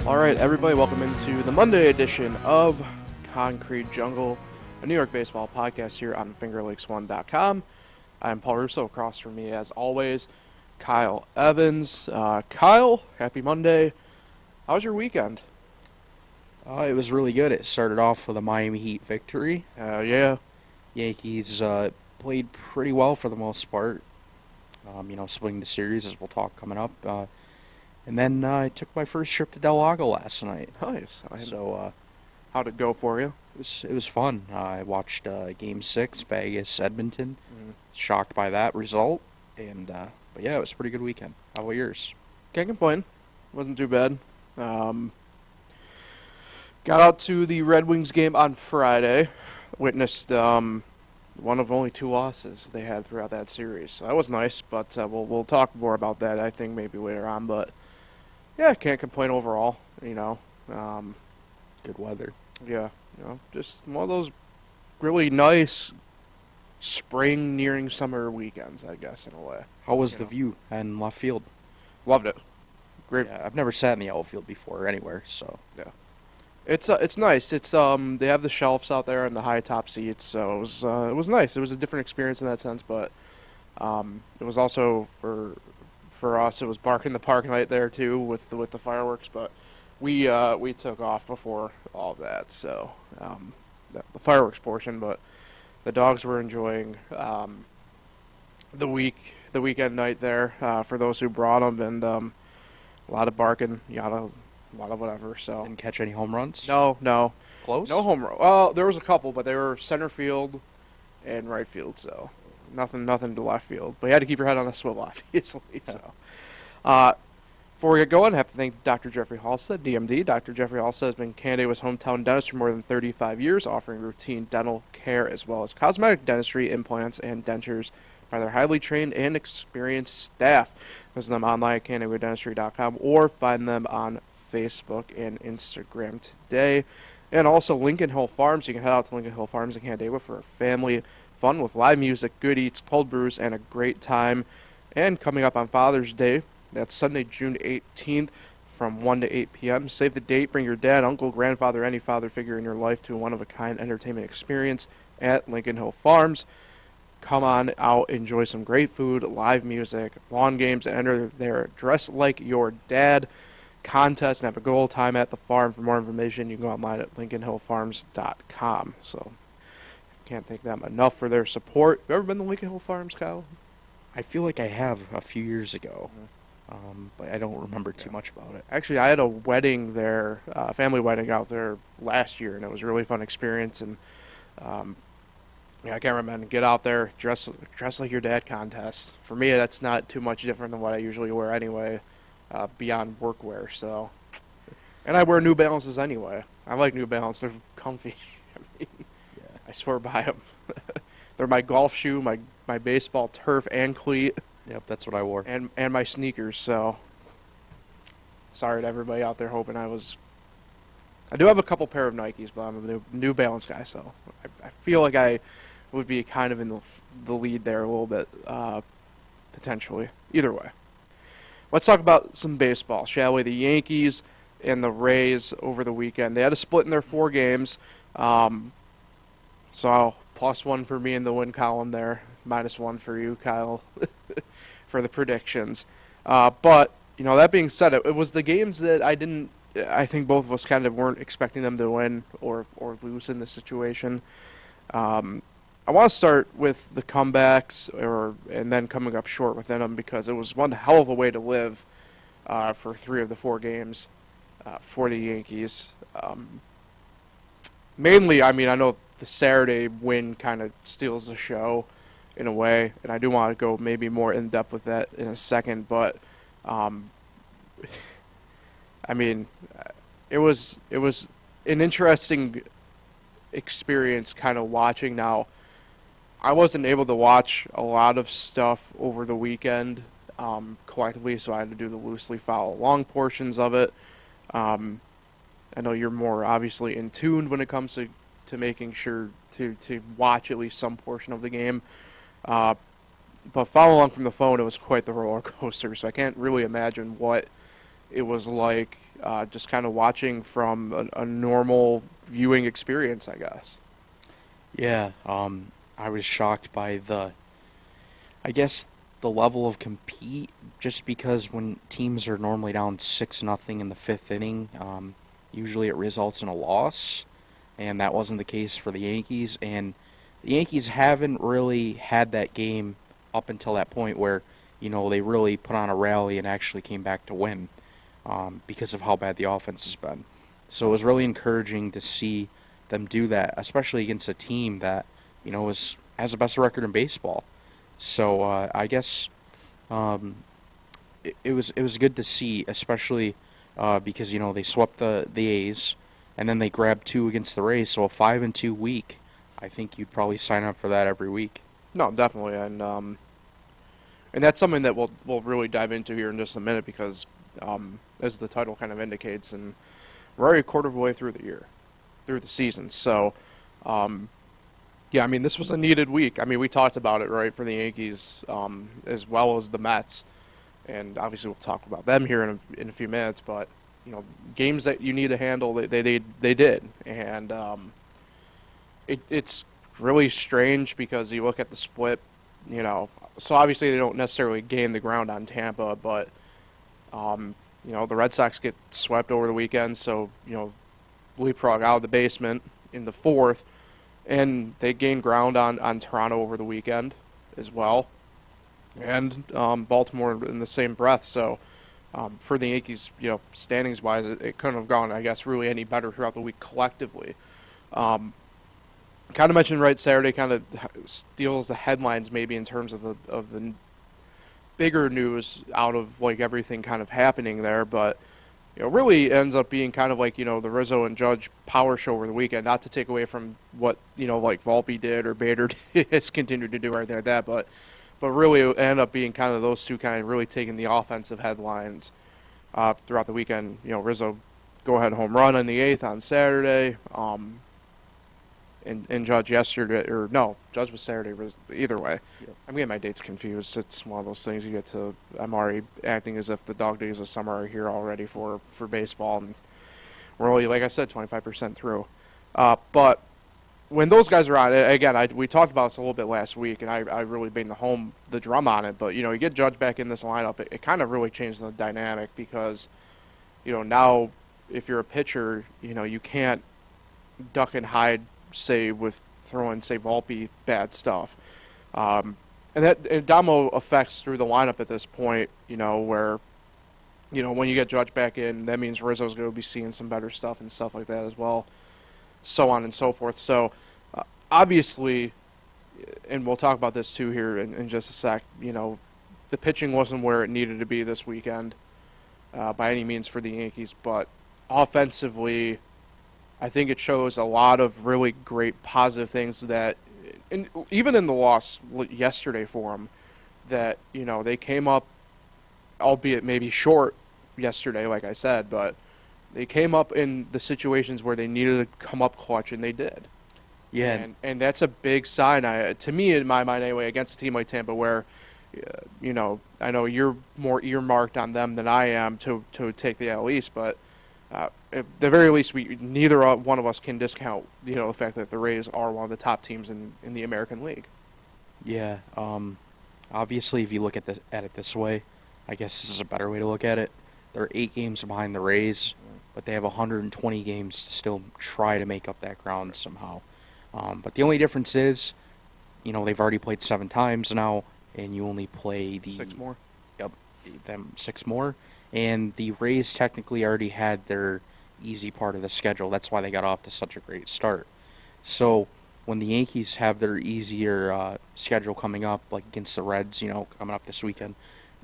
All right, everybody, welcome into the Monday edition of Concrete Jungle, a New York baseball podcast here on FingerLakes1.com. I'm Paul Russo. Across from me, as always, Kyle Evans. Kyle, happy Monday. How was your weekend? It was really good. It started off with a Miami Heat victory. Yeah. Yankees played pretty well for the most part. Splitting the series, as we'll talk coming up. And then I took my first trip to Del Lago last night. Nice. So how'd it go for you? it was fun. I watched Game 6, Vegas-Edmonton. Shocked by that result. But yeah, it was a pretty good weekend. How about yours? Can't complain. Wasn't too bad. Got out to the Red Wings game on Friday. Witnessed one of only 2 losses they had throughout that series. So that was nice, but we'll talk more about that, I think, maybe later on. But yeah, can't complain overall. Good weather. Yeah, just one of those really nice spring nearing summer weekends, I guess, in a way. How was the view in left field? Loved it. Great. Yeah, I've never sat in the outfield before anywhere, so. Yeah. It's nice. It's they have the shelves out there and the high top seats, so it was nice. It was a different experience in that sense, but it was also for us, it was bark in the park night there too with the fireworks, but we took off before all of that, so the fireworks portion, but the dogs were enjoying the weekend night there for those who brought them, and a lot of barking, a lot of whatever. So didn't catch any home runs? No. Close? No home run. Well, there was a couple, but they were center field and right field, so nothing to left field. But you had to keep your head on a swivel, obviously. So, before we get going, I have to thank Dr. Jeffrey Halstead, DMD. Dr. Jeffrey Halstead has been Canada's hometown dentist for more than 35 years, offering routine dental care as well as cosmetic dentistry, implants, and dentures by their highly trained and experienced staff. Visit them online at CanadaDentistry.com or find them on Facebook and Instagram today. And also Lincoln Hill Farms. You can head out to Lincoln Hill Farms in Canandaigua for a family fun with live music, good eats, cold brews, and a great time. And coming up on Father's Day, that's Sunday, June 18th from 1 to 8 p.m. Save the date. Bring your dad, uncle, grandfather, any father figure in your life to a one-of-a-kind entertainment experience at Lincoln Hill Farms. Come on out, enjoy some great food, live music, lawn games, and enter their Dress Like Your Dad contest and have a good old time at the farm. For more information, you can go online at LincolnHillFarms.com. So, can't thank them enough for their support. You ever been to Lincoln Hill Farms, Kyle? I feel like I have a few years ago, but I don't remember too much about it. Actually, I had a wedding there, a family wedding out there last year, and it was a really fun experience. And I can't remember. Get out there, dress like your dad contest. For me, that's not too much different than what I usually wear anyway. Beyond workwear, so. And I wear New Balances anyway. I like New Balance. They're comfy. I swear by them. They're my golf shoe, my baseball turf and cleat. Yep, that's what I wore. And my sneakers, so. Sorry to everybody out there hoping I do have a couple pair of Nikes, but I'm a New Balance guy, so I feel like I would be kind of in the lead there a little bit, potentially. Either way. Let's talk about some baseball, shall we? The Yankees and the Rays over the weekend. They had a split in their 4 games. So +1 for me in the win column there. -1 for you, Kyle, for the predictions. But, that being said, it was the games that I think both of us kind of weren't expecting them to win or lose in this situation. I want to start with the comebacks and then coming up short within them, because it was one hell of a way to live for 3 of the 4 games for the Yankees. Mainly, I know the Saturday win kind of steals the show in a way, and I do want to go maybe more in depth with that in a second, but it was an interesting experience kind of watching. Now, I wasn't able to watch a lot of stuff over the weekend collectively, so I had to do the loosely follow along portions of it. I know you're more obviously in tune when it comes to making sure to watch at least some portion of the game. But follow along from the phone, it was quite the roller coaster, so I can't really imagine what it was like just kind of watching from a normal viewing experience, I guess. Yeah, I was shocked by I guess, the level of compete, just because when teams are normally down 6-0 in the fifth inning, usually it results in a loss, and that wasn't the case for the Yankees. And the Yankees haven't really had that game up until that point where, they really put on a rally and actually came back to win, because of how bad the offense has been. So it was really encouraging to see them do that, especially against a team that, has the best record in baseball. So I guess it was good to see, especially because they swept the A's, and then they grabbed 2 against the Rays. So a 5-2 week, I think you'd probably sign up for that every week. No, definitely, and that's something that we'll really dive into here in just a minute because, as the title kind of indicates, and we're already a quarter of the way through the season. So, yeah, I mean, this was a needed week. I mean, we talked about it, right, for the Yankees, as well as the Mets, and obviously we'll talk about them here in a few minutes. But games that you need to handle, they did, and it's really strange because you look at the split, So obviously they don't necessarily gain the ground on Tampa, but the Red Sox get swept over the weekend, so leapfrog out of the basement in the fourth. And they gained ground on Toronto over the weekend as well. And Baltimore in the same breath. So for the Yankees, standings-wise, it couldn't have gone, I guess, really any better throughout the week collectively. Kind of mentioned, right, Saturday kind of steals the headlines maybe in terms of the bigger news out of, like, everything kind of happening there. But really ends up being kind of like, the Rizzo and Judge power show over the weekend, not to take away from what, like Volpe did or Bader has continued to do right there at that, but really it ended up being kind of those two kind of really taking the offensive headlines throughout the weekend. Rizzo go-ahead home run in the 8th on Saturday, and Judge yesterday, or no, Judge was Saturday, either way. Yep. I'm getting my dates confused. It's one of those things you get to, I'm already acting as if the dog days of summer are here already for baseball, and we're only, like I said, 25% through. But when those guys are on, again, we talked about this a little bit last week, and I really banged the drum on it, but, you get Judge back in this lineup, it kind of really changed the dynamic because, now if you're a pitcher, you can't duck and hide, say, with throwing, say, Volpe bad stuff. And domino effects through the lineup at this point, where, when you get Judge back in, that means Rizzo's going to be seeing some better stuff and stuff like that as well, so on and so forth. So, obviously, and we'll talk about this too here in just a sec, the pitching wasn't where it needed to be this weekend by any means for the Yankees, but offensively, I think it shows a lot of really great positive things that, even in the loss yesterday for them, that, they came up, albeit maybe short yesterday, like I said, but they came up in the situations where they needed to come up clutch, and they did. Yeah. And that's a big sign, to me, in my mind anyway, against a team like Tampa where, I know you're more earmarked on them than I am to take the AL East, but at the very least, neither one of us can discount, the fact that the Rays are one of the top teams in the American League. Yeah. Obviously, if you look at it this way, I guess this is a better way to look at it. They're 8 games behind the Rays, but they have 120 games to still try to make up that ground somehow. But the only difference is, they've already played 7 times now, and you only play 6 more. Yep, them 6 more. And the Rays technically already had their easy part of the schedule. That's why they got off to such a great start. So when the Yankees have their easier schedule coming up, like against the Reds, coming up this weekend,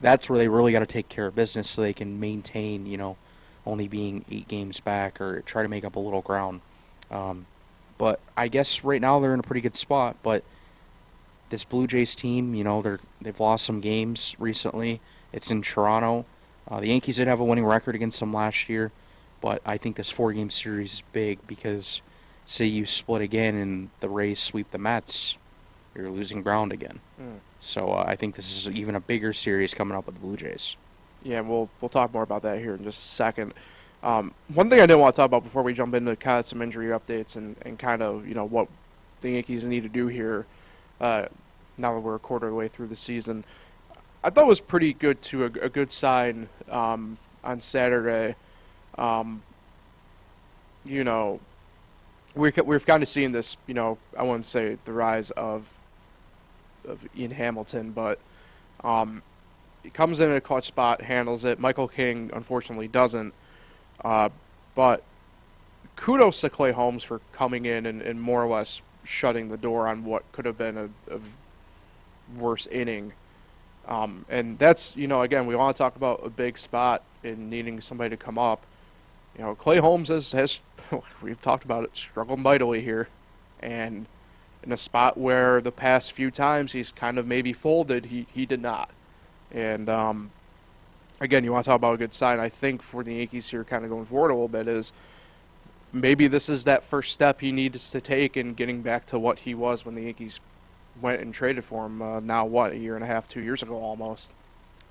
that's where they really got to take care of business so they can maintain, only being 8 games back or try to make up a little ground. But I guess right now they're in a pretty good spot. But this Blue Jays team, they've lost some games recently. It's in Toronto. The Yankees did have a winning record against them last year, but I think this 4-game series is big because, say you split again and the Rays sweep the Mets, you're losing ground again. So I think this is even a bigger series coming up with the Blue Jays. Yeah, we'll talk more about that here in just a second. One thing I didn't want to talk about before we jump into kind of some injury updates and kind of what the Yankees need to do here. Now that we're a quarter of the way through the season, I thought it was pretty good to a good sign on Saturday. You know, we've kind of seen this. I wouldn't say the rise of Ian Hamilton, but he comes in a clutch spot, handles it. Michael King unfortunately doesn't. But kudos to Clay Holmes for coming in and more or less shutting the door on what could have been a worse inning. And that's, again, we want to talk about a big spot in needing somebody to come up. Clay Holmes has we've talked about it, struggled mightily here. And in a spot where the past few times he's kind of maybe folded, he did not. And again, you want to talk about a good sign, I think, for the Yankees here kind of going forward a little bit is maybe this is that first step he needs to take in getting back to what he was when the Yankees went and traded for him now, a year and a half, 2 years ago almost.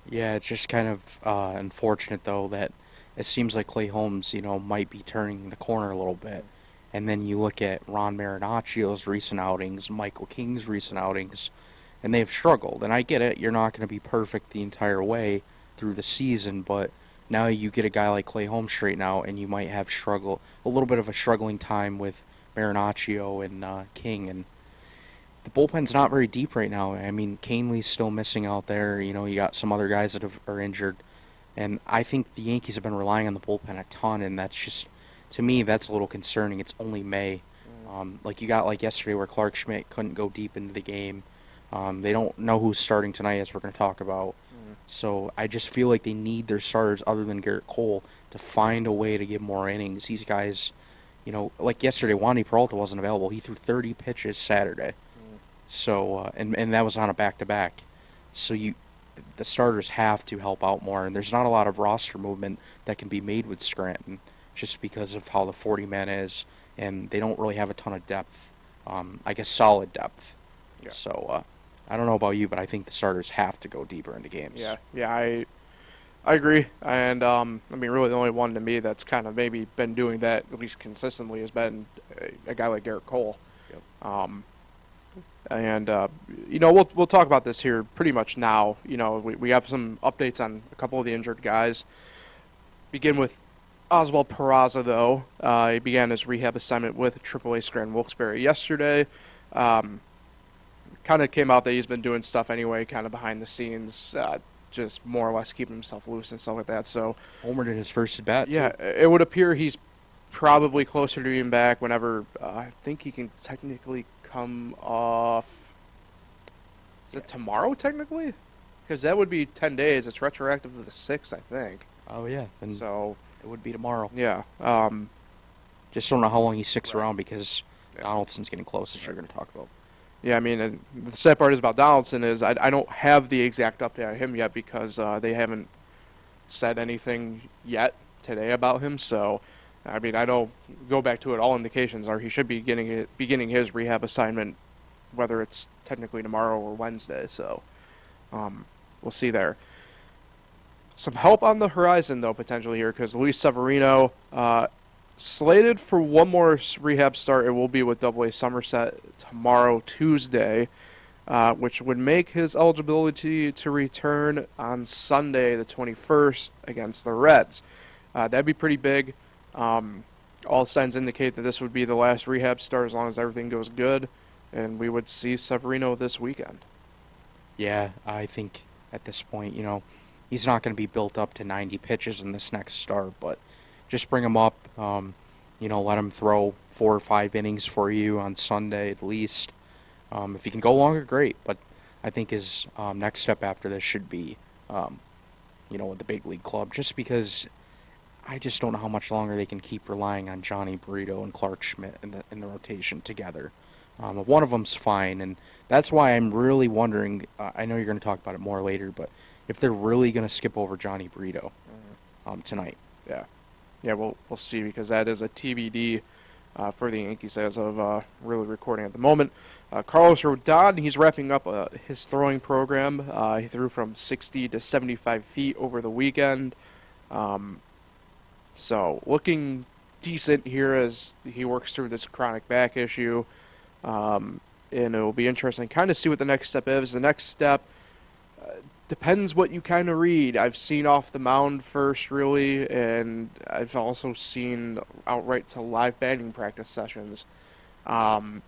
Yeah, it's just kind of unfortunate, though, that it seems like Clay Holmes, might be turning the corner a little bit. And then you look at Ron Marinaccio's recent outings, Michael King's recent outings, and they've struggled. And I get it, you're not going to be perfect the entire way through the season, but now you get a guy like Clay Holmes straight now, and you might have a little bit of a struggling time with Marinaccio and King, and the bullpen's not very deep right now. I mean, Canley's still missing out there. You got some other guys that are injured, and I think the Yankees have been relying on the bullpen a ton, and that's just, to me, that's a little concerning. It's only May. Like you got like yesterday where Clark Schmidt couldn't go deep into the game. They don't know who's starting tonight, as we're going to talk about. So I just feel like they need their starters other than Garrett Cole to find a way to give more innings. These guys, like yesterday, Wandy Peralta wasn't available. He threw 30 pitches Saturday. So and that was on a back-to-back. So the starters have to help out more, and there's not a lot of roster movement that can be made with Scranton just because of how the 40-man is, and they don't really have a ton of depth. I guess solid depth. Yeah. So I don't know about you, but I think the starters have to go deeper into games. Yeah, I agree. And, really the only one to me that's kind of maybe been doing that at least consistently has been a guy like Garrett Cole. Yep. We'll talk about this here pretty much now. We have some updates on a couple of the injured guys. Begin with Oswald Peraza, though. He began his rehab assignment with AAA Scranton Wilkes-Barre yesterday. Kind of came out that he's been doing stuff anyway, kind of behind the scenes, just more or less keeping himself loose and stuff like that. So homered in his first at bat. Yeah, it would appear he's probably closer to being back whenever I think he can technically come off. Is it tomorrow technically? Because that would be 10 days. It's retroactive to the 6th, I think. Oh yeah, and so it would be tomorrow. Yeah. Just don't know how long he sticks around because Donaldson's getting close, as you're going to talk about. Yeah, and the sad part is about Donaldson is I don't have the exact update on him yet because they haven't said anything yet today about him. So, I don't go back to it. All indications are he should be beginning his rehab assignment, whether it's technically tomorrow or Wednesday. So, we'll see there. Some help on the horizon, though, potentially here because Luis Severino slated for one more rehab start. It will be with AA Somerset tomorrow, Tuesday, which would make his eligibility to return on Sunday, the 21st, against the Reds. That'd be pretty big. All signs indicate that this would be the last rehab start as long as everything goes good, and we would see Severino this weekend. Yeah, I think at this point, he's not going to be built up to 90 pitches in this next start, but just bring him up, let him throw 4 or 5 innings for you on Sunday at least. If he can go longer, great. But I think his next step after this should be, with the big league club, just because I just don't know how much longer they can keep relying on Johnny Burrito and Clark Schmidt in the rotation together. One of them's fine, and that's why I'm really wondering, I know you're going to talk about it more later, but if they're really going to skip over Johnny Burrito tonight. Yeah, we'll see because that is a TBD for the Yankees as of really recording at the moment. Carlos Rodon, he's wrapping up his throwing program. He threw from 60 to 75 feet over the weekend. So looking decent here as he works through this chronic back issue. And it will be interesting to kind of see what the next step is. The next step depends what you kind of read. I've seen off the mound first, really, and I've also seen outright to live batting practice sessions. The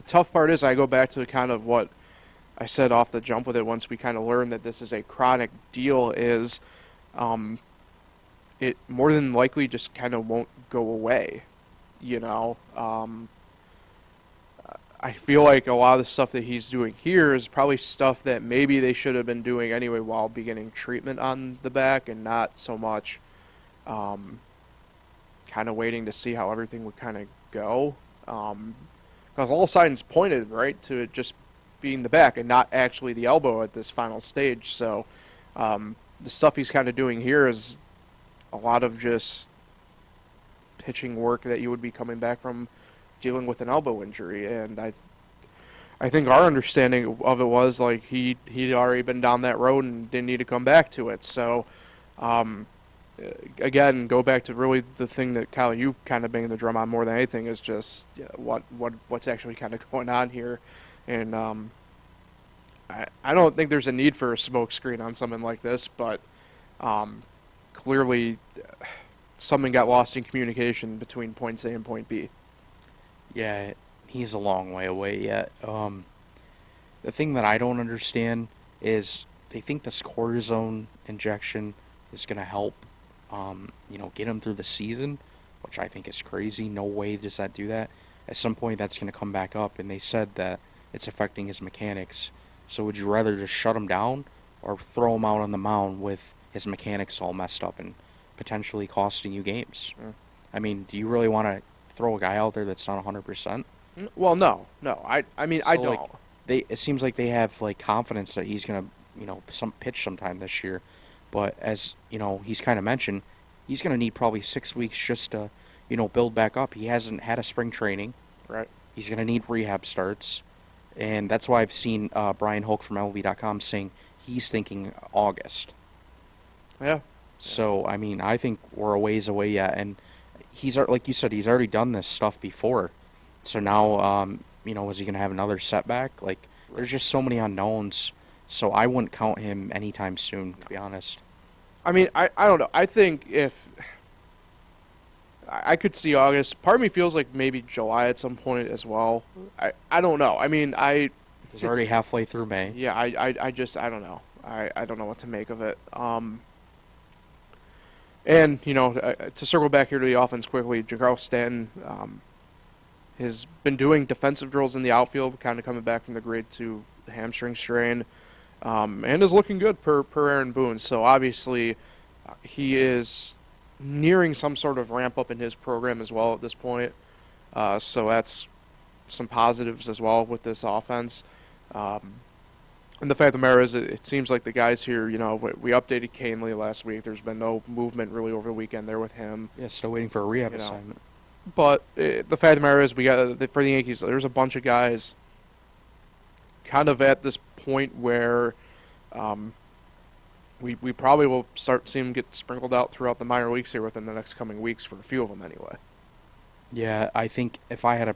tough part is I go back to kind of what I said off the jump with it once we kind of learned that this is a chronic deal is it more than likely just kind of won't go away, you know. I feel like a lot of the stuff that he's doing here is probably stuff that maybe they should have been doing anyway while beginning treatment on the back and not so much kind of waiting to see how everything would kind of go. Because all signs pointed, right, to it just being the back and not actually the elbow at this final stage. So the stuff he's kind of doing here is a lot of just pitching work that you would be coming back from dealing with an elbow injury, and I think our understanding of it was like he'd already been down that road and didn't need to come back to it. So again, go back to really the thing that Kyle, you kind of banging the drum on more than anything is just what's actually kind of going on here, and I don't think there's a need for a smoke screen on something like this, but clearly something got lost in communication between point A and point B. Yeah, he's a long way away yet. The thing that I don't understand is they think this cortisone injection is going to help, get him through the season, which I think is crazy. No way does that do that. At some point, that's going to come back up, and they said that it's affecting his mechanics. So would you rather just shut him down or throw him out on the mound with his mechanics all messed up and potentially costing you games? I mean, do you really want to throw a guy out there that's not 100%? Well, no. I don't. Like, it seems like they have like confidence that he's gonna, pitch sometime this year, but as he's kind of mentioned, he's gonna need probably 6 weeks just to, build back up. He hasn't had a spring training. Right. He's gonna need rehab starts, and that's why I've seen Brian Hoke from MLB.com saying he's thinking August. Yeah. So I mean, I think we're a ways away yet, and he's, like you said, he's already done this stuff before. So now, is he going to have another setback? Like, there's just so many unknowns. So I wouldn't count him anytime soon, to be honest. I mean, I don't know. I think if I could see August, part of me feels like maybe July at some point as well. I don't know. I mean, he's already halfway through May. Yeah, I don't know. I don't know what to make of it. And, to circle back here to the offense quickly, Giancarlo Stanton has been doing defensive drills in the outfield, kind of coming back from the grade 2 hamstring strain, and is looking good per Aaron Boone. So obviously he is nearing some sort of ramp up in his program as well at this point. So that's some positives as well with this offense. And the fact of the matter is, it seems like the guys here, we updated Canely last week. There's been no movement really over the weekend there with him. Yeah, still waiting for a rehab assignment. But the fact of the matter is, we got for the Yankees, there's a bunch of guys kind of at this point where we probably will start seeing them get sprinkled out throughout the minor leagues here within the next coming weeks for a few of them anyway. Yeah, I think if I had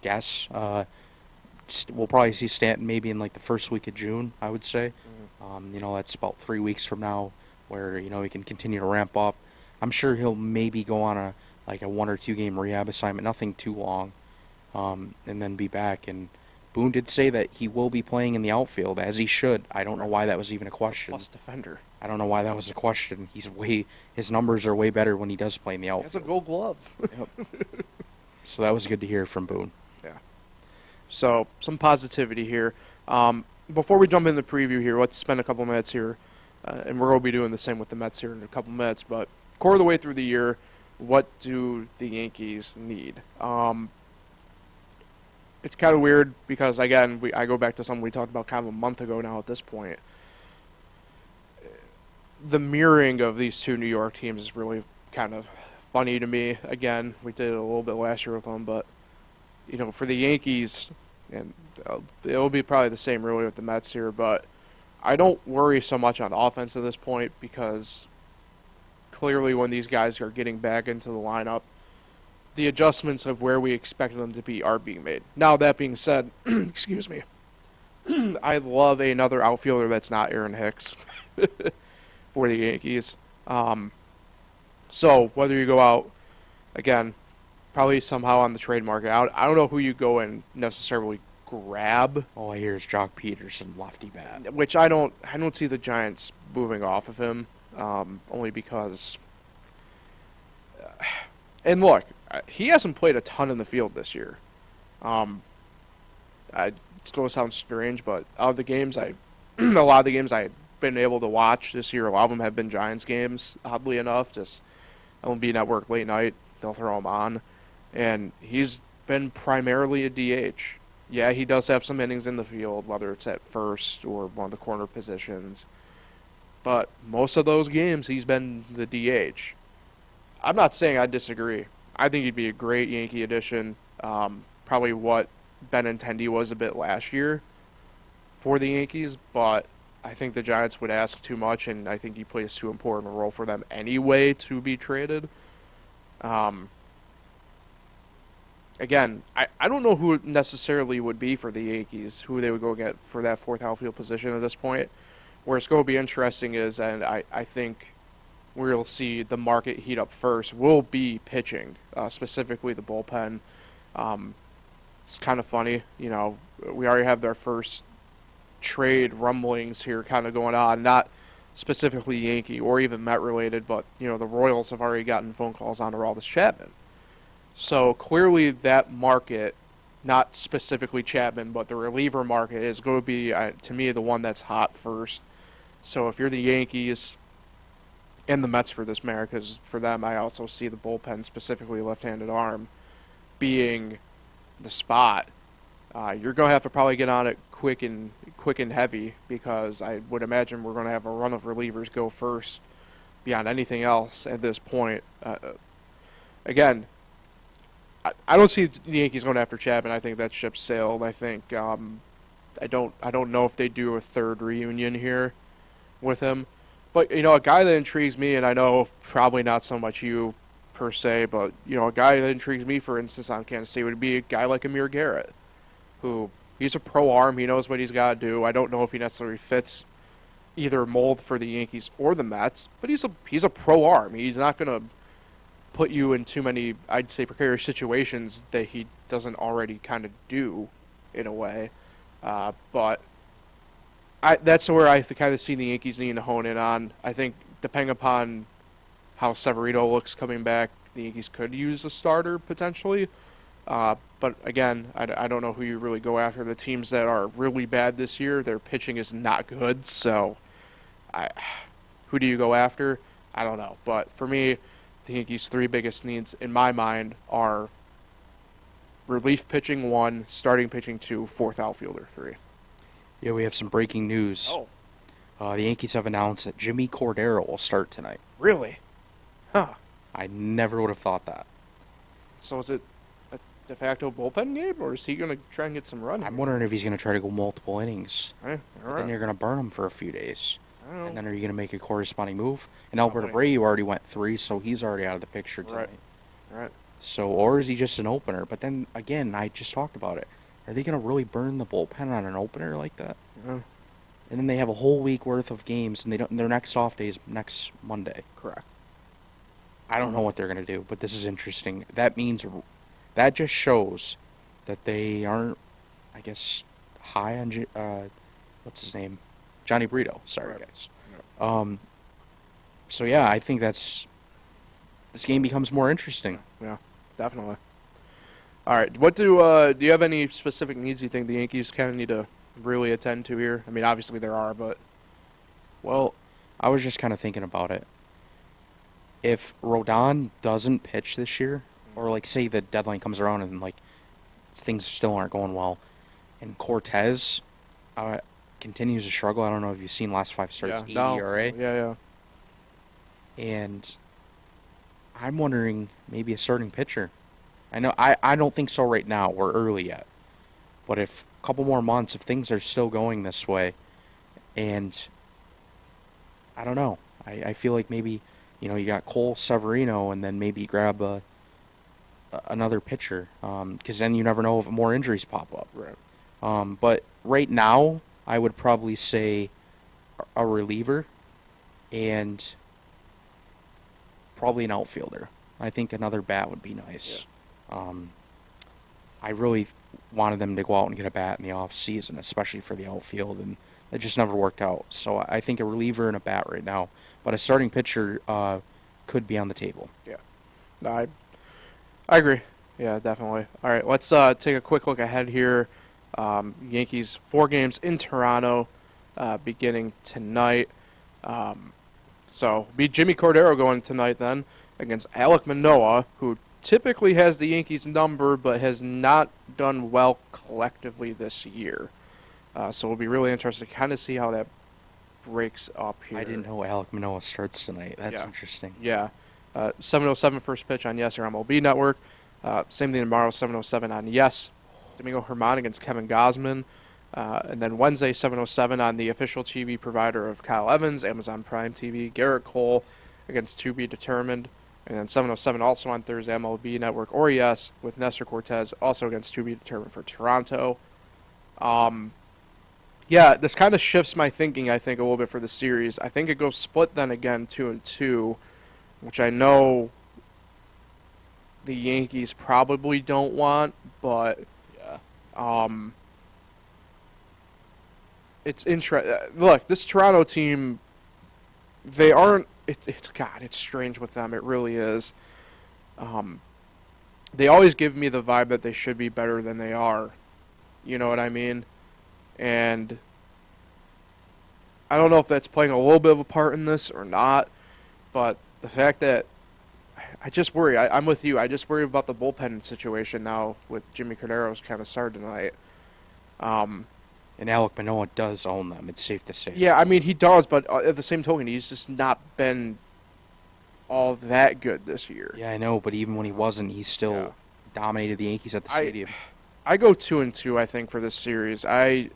guess, we'll probably see Stanton maybe in like the first week of June, I would say. That's about 3 weeks from now where, he can continue to ramp up. I'm sure he'll maybe go on a 1 or 2 game rehab assignment, nothing too long, and then be back. And Boone did say that he will be playing in the outfield, as he should. I don't know why that was even a question. Plus defender. I don't know why that was a question. His numbers are way better when he does play in the outfield. That's a Gold Glove. Yep. So that was good to hear from Boone. Yeah. So some positivity here. Before we jump in the preview here, let's spend a couple minutes here, and we're going to be doing the same with the Mets here in a couple minutes. But core of the way through the year, what do the Yankees need? It's kind of weird because, again, I go back to something we talked about kind of a month ago now at this point. The mirroring of these two New York teams is really kind of funny to me. Again, we did it a little bit last year with them, but, for the Yankees, and it'll be probably the same really with the Mets here, but I don't worry so much on offense at this point because clearly when these guys are getting back into the lineup, the adjustments of where we expected them to be are being made. Now, that being said, excuse me, I love another outfielder that's not Aaron Hicks for the Yankees. So whether you go out, again, probably somehow on the trade market, I don't know who you go and necessarily grab. All I hear is Jock Peterson, lefty bat. Which I don't see the Giants moving off of him, only because. And look, he hasn't played a ton in the field this year. It's going to sound strange, but out of the games a lot of the games I've been able to watch this year, a lot of them have been Giants games. Oddly enough, just MLB Network late night, they'll throw him on, and he's been primarily a DH. Yeah, he does have some innings in the field, whether it's at first or one of the corner positions. But most of those games, he's been the DH. I'm not saying I disagree. I think he'd be a great Yankee addition. Probably what Benintendi was a bit last year for the Yankees, but I think the Giants would ask too much, and I think he plays too important a role for them anyway to be traded. Again, I don't know who it necessarily would be for the Yankees, who they would go get for that fourth outfield position at this point. Where it's going to be interesting is, and I think we'll see the market heat up first, will be pitching, specifically the bullpen. It's kind of funny, you know, we already have our first trade rumblings here kind of going on, not specifically Yankee or even Met related, but, you know, the Royals have already gotten phone calls on Aroldis Chapman. So clearly that market, not specifically Chapman, but the reliever market is going to be, to me, the one that's hot first. So if you're the Yankees and the Mets for this matter, because for them I also see the bullpen, specifically left-handed arm, being the spot, you're going to have to probably get on it quick and heavy, because I would imagine we're going to have a run of relievers go first beyond anything else at this point. Again, I don't see the Yankees going after Chapman. I think that ship sailed. I think I don't know if they do a third reunion here with him. But, you know, a guy that intrigues me, and I know probably not so much you per se, but, you know, a guy that intrigues me, for instance, on Kansas City would be a guy like Amir Garrett, who he's a pro arm. He knows what he's got to do. I don't know if he necessarily fits either mold for the Yankees or the Mets, but he's a pro arm. He's not going to put you in too many, I'd say, precarious situations that he doesn't already kind of do in a way. But that's where I kind of see the Yankees needing to hone in on. I think depending upon how Severino looks coming back, the Yankees could use a starter potentially. But again, I don't know who you really go after. The teams that are really bad this year, their pitching is not good. So who do you go after? I don't know. But for me, the Yankees' three biggest needs in my mind are relief pitching 1, starting pitching 2, fourth outfielder 3. Yeah, we have some breaking news. The Yankees have announced that Jimmy Cordero will start tonight. Really? Huh. I never would have thought that. So is it a de facto bullpen game, or is he going to try and get some run? I'm wondering if he's going to try to go multiple innings. All right. Then you're going to burn him for a few days. And then are you going to make a corresponding move? And Alberto Probably. Abreu already went 3, so he's already out of the picture tonight. Right. So, or is he just an opener? But then, again, I just talked about it. Are they going to really burn the bullpen on an opener like that? Yeah. And then they have a whole week worth of games, and their next off day is next Monday. Correct. I don't know what they're going to do, but this is interesting. That just shows that they aren't, I guess, high on what's his name, Johnny Brito. Sorry, Right. guys. So yeah, I think this game becomes more interesting. Yeah, definitely. All right. What do you have any specific needs you think the Yankees kind of need to really attend to here? I mean, obviously there are, but Well, I was just kind of thinking about it. If Rodon doesn't pitch this year, or like say the deadline comes around and like things still aren't going well, and Cortez continues to struggle. I don't know if you've seen last 5 starts, ERA. Yeah. And I'm wondering maybe a starting pitcher. I know I don't think so right now. We're early yet. But if a couple more months, if things are still going this way, And I don't know. I feel like maybe, you got Cole Severino, and then maybe grab another pitcher, because then you never know if more injuries pop up. Right. But right now, I would probably say a reliever and probably an outfielder. I think another bat would be nice. Yeah. I really wanted them to go out and get a bat in the off season, especially for the outfield, and it just never worked out. So I think a reliever and a bat right now, but a starting pitcher could be on the table. Yeah. No, I agree. Yeah, definitely. All right, let's take a quick look ahead here. Yankees 4 games in Toronto beginning tonight. So be Jimmy Cordero going tonight then against Alek Manoah, who typically has the Yankees number but has not done well collectively this year. So we'll be really interested to kind of see how that breaks up here. I didn't know Alek Manoah starts tonight. That's interesting. Yeah. 7:07 first pitch on Yes or MLB Network. Same thing tomorrow, 7:07 on Yes. Domingo Germán against Kevin Gausman. And then Wednesday, 7:07 on the official TV provider of Kyle Evans, Amazon Prime TV, Garrett Cole against To Be Determined. And then 7:07 also on Thursday, MLB Network or Yes, with Nestor Cortez also against To Be Determined for Toronto. Yeah, this kind of shifts my thinking, I think, a little bit for the series. I think it goes split then again, 2-2, which I know the Yankees probably don't want, but it's interesting. Look, this Toronto team, they aren't. It's strange with them. It really is. They always give me the vibe that they should be better than they are. You know what I mean? And I don't know if that's playing a little bit of a part in this or not, but the fact that I just worry. I'm with you. I just worry about the bullpen situation now with Jimmy Cordero's kind of started tonight. And Alek Manoah does own them. It's safe to say. Yeah, I mean, he does, but at the same token, he's just not been all that good this year. Yeah, I know, but even when he wasn't, he still dominated the Yankees at the stadium. I go 2-2, I think, for this series. I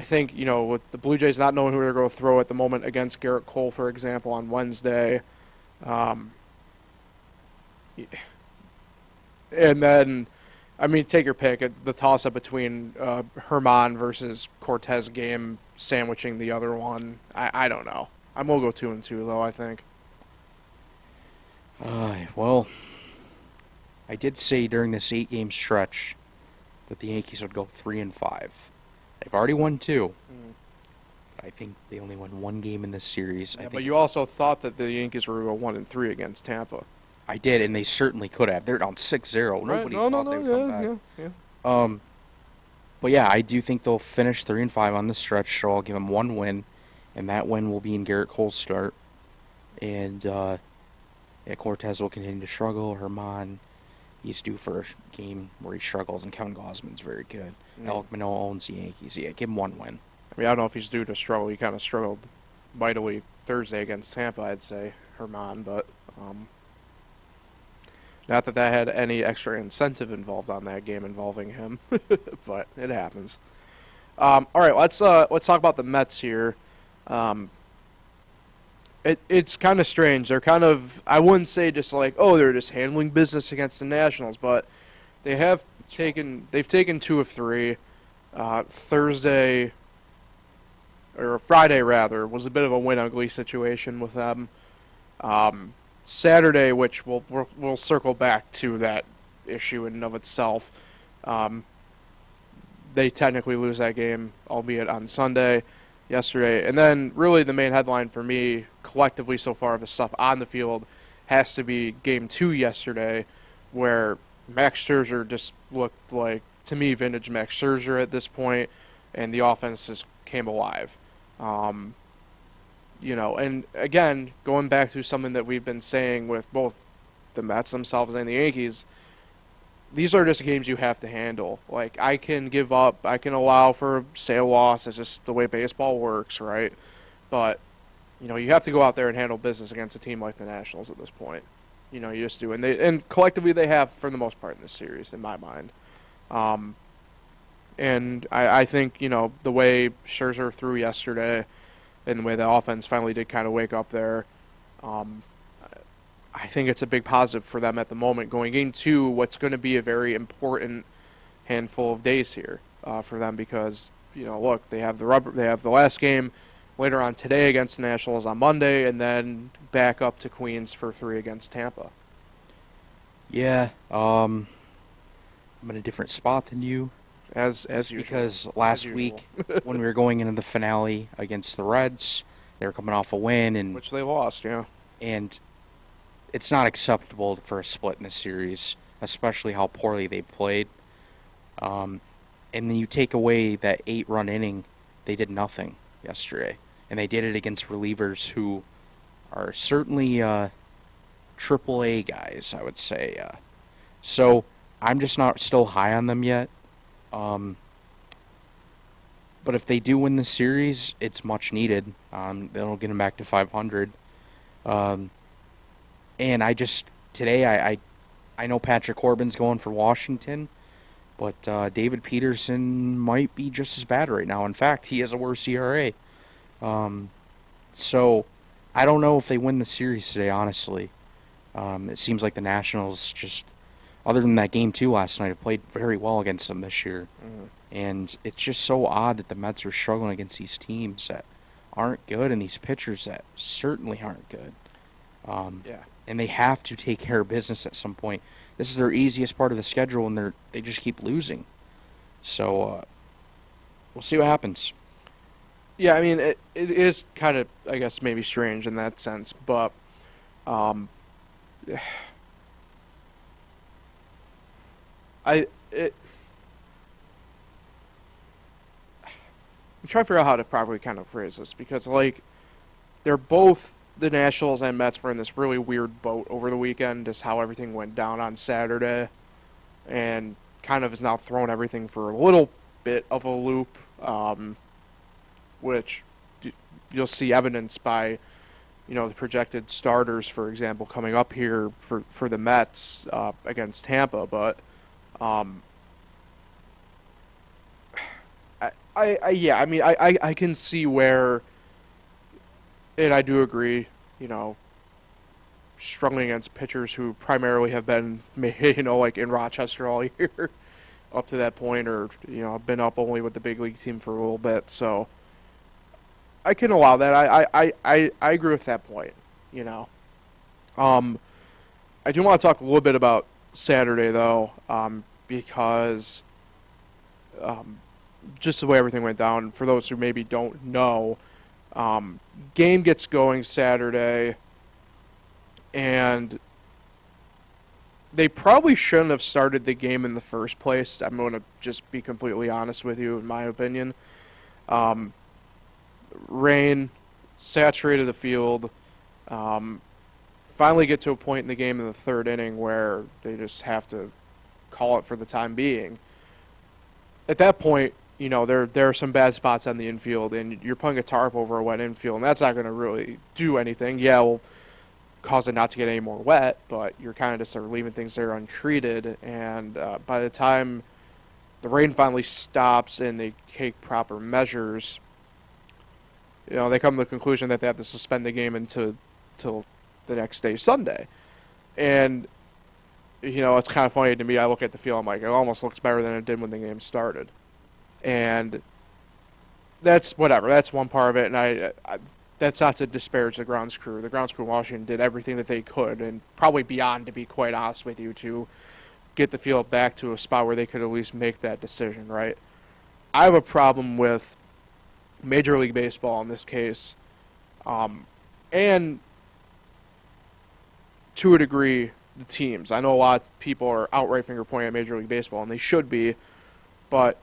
think, with the Blue Jays not knowing who they're going to throw at the moment against Garrett Cole, for example, on Wednesday. And then, I mean, take your pick. The toss-up between Germán versus Cortez game, sandwiching the other one. I don't know. I'm going to go 2-2, though, I think. Well, I did say during this 8-game stretch that the Yankees would go 3-5. They've already won 2. I think they only won 1 game in this series. Yeah, but you also thought that the Yankees were going 1-3 against Tampa. I did, and they certainly could have. They're down 6-0. Nobody thought they would come back. Yeah. But yeah, I do think they'll finish 3-5 on this stretch, so I'll give them 1 win, and that win will be in Garrett Cole's start. And Cortez will continue to struggle. Germán, he's due for a game where he struggles, and Kevin Gausman's very good. Alek Manoah owns the Yankees. Yeah, give him 1 win. I mean, I don't know if he's due to struggle. He kind of struggled mightily Thursday against Tampa, I'd say, Germán, but not that had any extra incentive involved on that game involving him, but it happens. All right, let's talk about the Mets here. It's kind of strange. They're kind of, I wouldn't say just like, they're just handling business against the Nationals, but they've taken 2 of 3. Friday rather, was a bit of a win-ugly situation with them. Saturday, which we'll circle back to that issue in and of itself. They technically lose that game, albeit on Sunday, yesterday. And then really the main headline for me, collectively so far of the stuff on the field, has to be Game 2 yesterday, where Max Scherzer just looked like, to me, vintage Max Scherzer at this point, and the offense just came alive. And again, going back to something that we've been saying with both the Mets themselves and the Yankees, these are just games you have to handle. Like, I can give up, I can allow for, say, a loss. It's just the way baseball works, right? But, you have to go out there and handle business against a team like the Nationals at this point. You just do. And collectively they have, for the most part, in this series, in my mind. And I think, the way Scherzer threw yesterday and the way the offense finally did kind of wake up there, um, I think it's a big positive for them at the moment going into what's going to be a very important handful of days here for them because, look, they have the last game later on today against the Nationals on Monday and then back up to Queens for 3 against Tampa. Yeah, I'm in a different spot than you. As usual. Because last week, when we were going into the finale against the Reds, they were coming off a win, and which they lost, yeah. And it's not acceptable for a split in the series, especially how poorly they played. And then you take away that 8-run inning, they did nothing yesterday. And they did it against relievers who are certainly Triple-A guys, I would say. So I'm just not still high on them yet. But if they do win the series, it's much needed. That'll get them back to 500. And today I know Patrick Corbin's going for Washington, but David Peterson might be just as bad right now. In fact, he has a worse ERA. So I don't know if they win the series today, honestly. It seems like the Nationals just, other than that game 2 last night, have played very well against them this year. Mm-hmm. And it's just so odd that the Mets are struggling against these teams that aren't good and these pitchers that certainly aren't good. And they have to take care of business at some point. This is their easiest part of the schedule, and they just keep losing. So we'll see what happens. Yeah, I mean, it is kind of, I guess, maybe strange in that sense, but I'm trying to figure out how to properly kind of phrase this because, they're both the Nationals and Mets were in this really weird boat over the weekend, just how everything went down on Saturday, and kind of has now thrown everything for a little bit of a loop, which you'll see evidence by, the projected starters, for example, coming up here for the Mets against Tampa, but I can see where, and I do agree, struggling against pitchers who primarily have been, in Rochester all year up to that point, or, been up only with the big league team for a little bit. So I can allow that. I agree with that point, I do want to talk a little bit about Saturday, though, because just the way everything went down, for those who maybe don't know, game gets going Saturday, and they probably shouldn't have started the game in the first place. I'm going to just be completely honest with you, in my opinion. Rain saturated the field. Finally get to a point in the game in the third inning where they just have to call it for the time being. At that point, there are some bad spots on the infield, and you're putting a tarp over a wet infield, and that's not going to really do anything. Yeah, it will cause it not to get any more wet, but you're kind of just sort of leaving things there untreated, and by the time the rain finally stops and they take proper measures, they come to the conclusion that they have to suspend the game till the next day, Sunday. And, it's kind of funny to me. I look at the field, I'm like, it almost looks better than it did when the game started. And that's whatever. That's one part of it, and I that's not to disparage the grounds crew. The grounds crew in Washington did everything that they could, and probably beyond, to be quite honest with you, to get the field back to a spot where they could at least make that decision, right? I have a problem with Major League Baseball in this case, and to a degree, the teams. I know a lot of people are outright finger pointing at Major League Baseball, and they should be, but,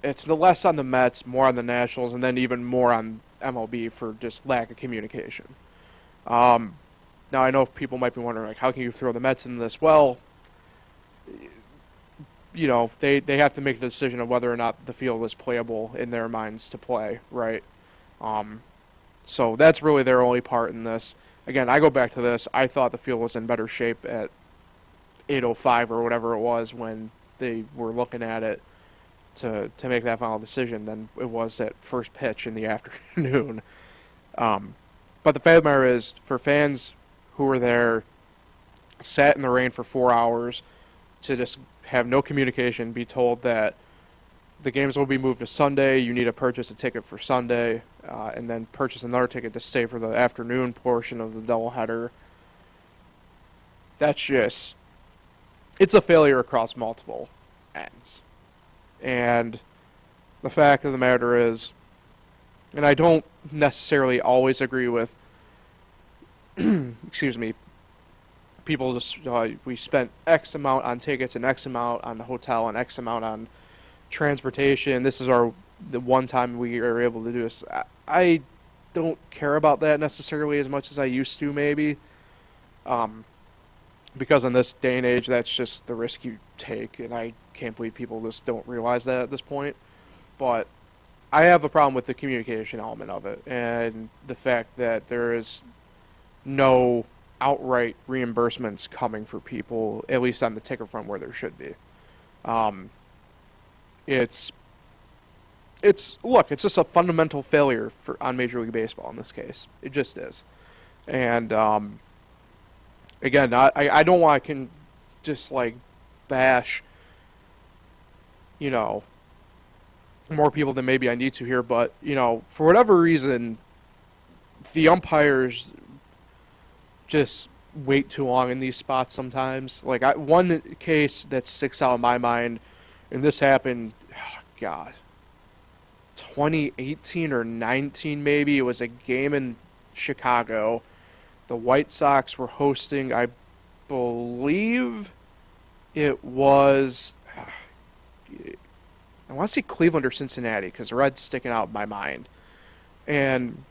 it's the less on the Mets, more on the Nationals, and then even more on MLB for just lack of communication. Now, I know people might be wondering, how can you throw the Mets into this? Well, they have to make the decision of whether or not the field is playable in their minds to play, right? So that's really their only part in this. Again, I go back to this. I thought the field was in better shape at 8:05 or whatever it was when they were looking at it to make that final decision than it was at first pitch in the afternoon. But the fact of the matter is, for fans who were there, sat in the rain for 4 hours, to just have no communication, be told that the games will be moved to Sunday, you need to purchase a ticket for Sunday, and then purchase another ticket to stay for the afternoon portion of the doubleheader. That's just, it's a failure across multiple ends. And the fact of the matter is, and I don't necessarily always agree with, excuse me, people just, we spent X amount on tickets and X amount on the hotel and X amount on transportation. This is the one time we are able to do this. I don't care about that necessarily as much as I used to, maybe. Because in this day and age, that's just the risk you take, and I can't believe people just don't realize that at this point. But I have a problem with the communication element of it, and the fact that there is no outright reimbursements coming for people, at least on the ticket front where there should be. It's just a fundamental failure on Major League Baseball in this case. It just is. And again, I don't want to just like bash, more people than maybe I need to here, but for whatever reason, the umpires just wait too long in these spots sometimes. Like one case that sticks out in my mind, and this happened, 2018 or 19 maybe. It was a game in Chicago. The White Sox were hosting, I believe it was, I want to say Cleveland or Cincinnati, because the Reds sticking out in my mind. And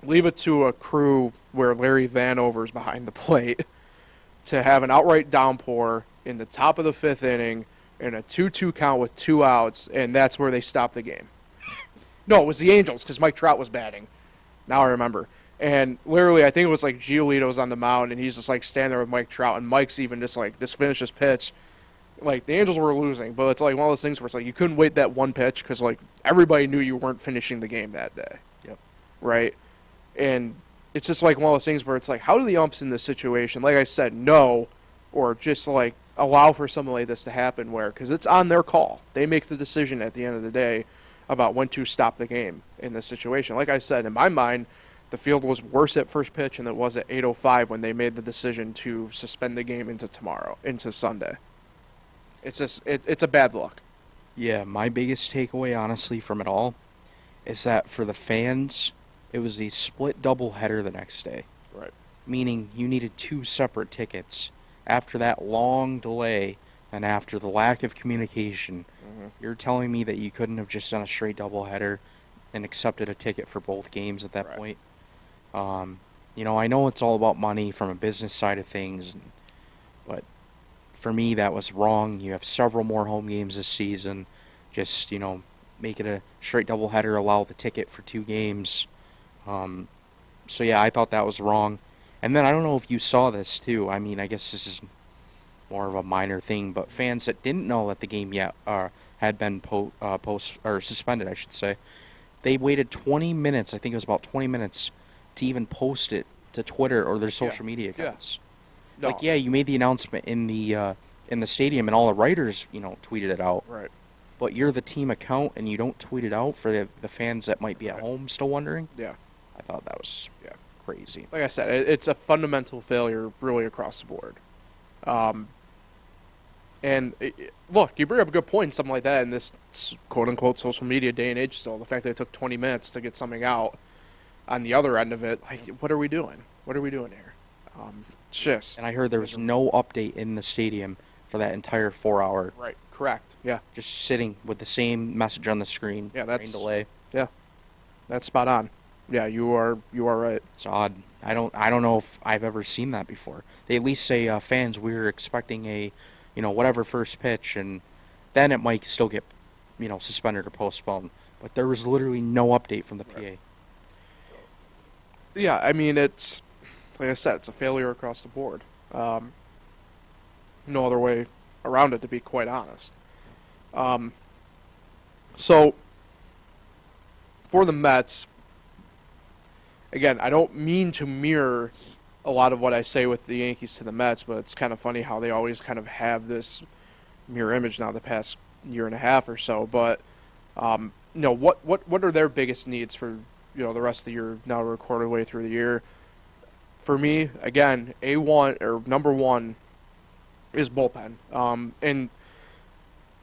leave it to a crew where Larry Vanover's behind the plate to have an outright downpour in the top of the fifth inning in a 2-2 count with 2 outs, and that's where they stopped the game. No, it was the Angels, because Mike Trout was batting. Now I remember. And literally, I think it was like Giolito's on the mound, and he's just like standing there with Mike Trout, and Mike's even just like, just finished his pitch. Like, the Angels were losing, but it's like one of those things where it's like you couldn't wait that one pitch because like everybody knew you weren't finishing the game that day. Yep. Right? And it's just like one of those things where it's like, how do the umps in this situation, like I said, know, or just like allow for something like this to happen where, because it's on their call. They make the decision at the end of the day about when to stop the game in this situation. Like I said, in my mind, the field was worse at first pitch than it was at 8:05 when they made the decision to suspend the game into Sunday. It's just, it's a bad look. Yeah, my biggest takeaway, honestly, from it all is that for the fans, it was a split doubleheader the next day. Right. Meaning you needed 2 separate tickets. After that long delay and after the lack of communication, you're telling me that you couldn't have just done a straight doubleheader and accepted a ticket for both games at that point? I know it's all about money from a business side of things, but for me, that was wrong. You have several more home games this season. Just, make it a straight doubleheader, allow the ticket for 2 games. So, yeah, I thought that was wrong. And then I don't know if you saw this, too. I mean, I guess this is more of a minor thing, but fans that didn't know that the game yet had been suspended, I should say, they waited 20 minutes, I think it was about 20 minutes, to even post it to Twitter or their social media accounts. No. Like, yeah, you made the announcement in the stadium, and all the writers, tweeted it out. Right. But you're the team account, and you don't tweet it out for the fans that might be at home still wondering. Yeah. I thought that was crazy. Like I said, it's a fundamental failure really across the board. Look, you bring up a good point, something like that in this quote-unquote social media day and age still. The fact that it took 20 minutes to get something out on the other end of it, like, what are we doing? What are we doing here? Just. And I heard there was no update in the stadium for that entire 4-hour. Right. Correct. Yeah. Just sitting with the same message on the screen. Yeah, that's delay. Yeah, that's spot on. Yeah, you are right. It's odd. I don't know if I've ever seen that before. They at least say, fans, we're expecting a, whatever first pitch, and then it might still get, suspended or postponed. But there was literally no update from the PA. Yeah, I mean, it's, like I said, it's a failure across the board. No other way around it, to be quite honest. So, for the Mets, again, I don't mean to mirror a lot of what I say with the Yankees to the Mets, but it's kind of funny how they always kind of have this mirror image now the past year and a half or so. But what are their biggest needs for the rest of the year? Now we're a quarter way through the year. For me, again, A1 or number one is bullpen, and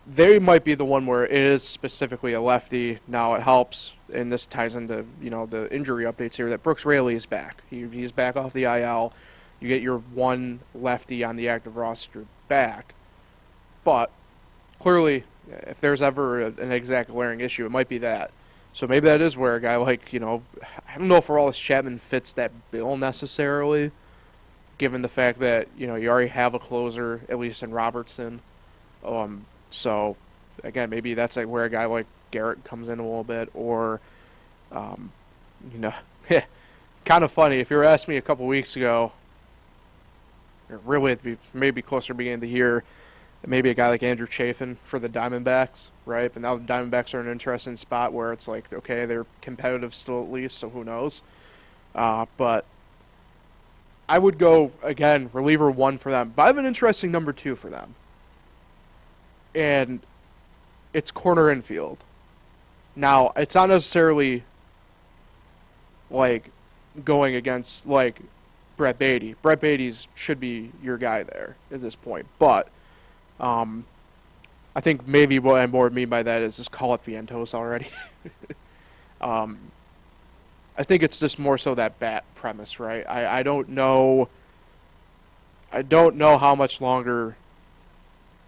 they might be the one where it is specifically a lefty. Now it helps, and this ties into the injury updates here, that Brooks Raley is back. He's back off the IL. You get your one lefty on the active roster back, but clearly, if there's ever an exact glaring issue, it might be that. So maybe that is where a guy like I don't know if Aroldis Chapman fits that bill necessarily, given the fact that you already have a closer, at least in Robertson. So, again, maybe that's where a guy like Garrett comes in a little bit, or, kind of funny. If you were asking me a couple weeks ago, or really maybe closer to the beginning of the year, maybe a guy like Andrew Chafin for the Diamondbacks, right? But now the Diamondbacks are in an interesting spot where it's like, okay, they're competitive still at least, so who knows? But I would go, again, reliever one for them. But I have an interesting number two for them. And it's corner infield. Now, it's not necessarily like going against like Brett Beatty. Brett Beatty's should be your guy there at this point. But I think maybe what I more mean by that is just call it Vientos already. I think it's just more so that bat premise, right? I don't know how much longer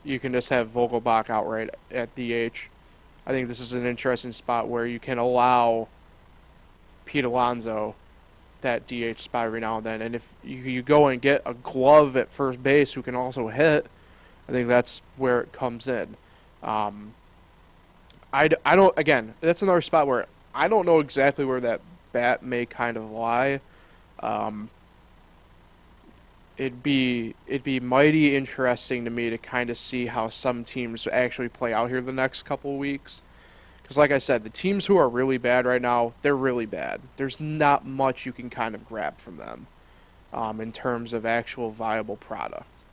you can just have Vogelbach outright at DH. I think this is an interesting spot where you can allow Pete Alonso that DH spot every now and then. And if you go and get a glove at first base who can also hit, I think that's where it comes in. I don't, again, that's another spot where I don't know exactly where that bat may kind of lie. It'd be mighty interesting to me to kind of see how some teams actually play out here the next couple of weeks. Because like I said, the teams who are really bad right now, they're really bad. There's not much you can kind of grab from them in terms of actual viable product.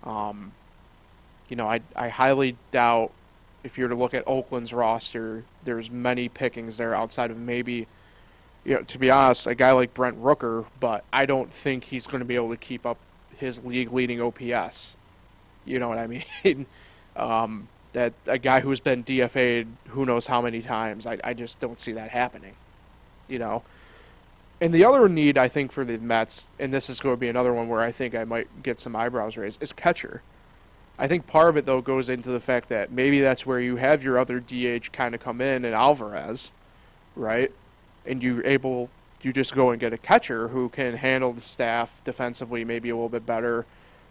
I highly doubt if you were to look at Oakland's roster, there's many pickings there outside of maybe, to be honest, a guy like Brent Rooker, but I don't think he's going to be able to keep up his league-leading OPS. You know what I mean? That a guy who's been DFA'd who knows how many times, I just don't see that happening. And the other need, I think, for the Mets, and this is going to be another one where I think I might get some eyebrows raised, is catcher. I think part of it, though, goes into the fact that maybe that's where you have your other DH kind of come in Alvarez, right? And you just go and get a catcher who can handle the staff defensively maybe a little bit better.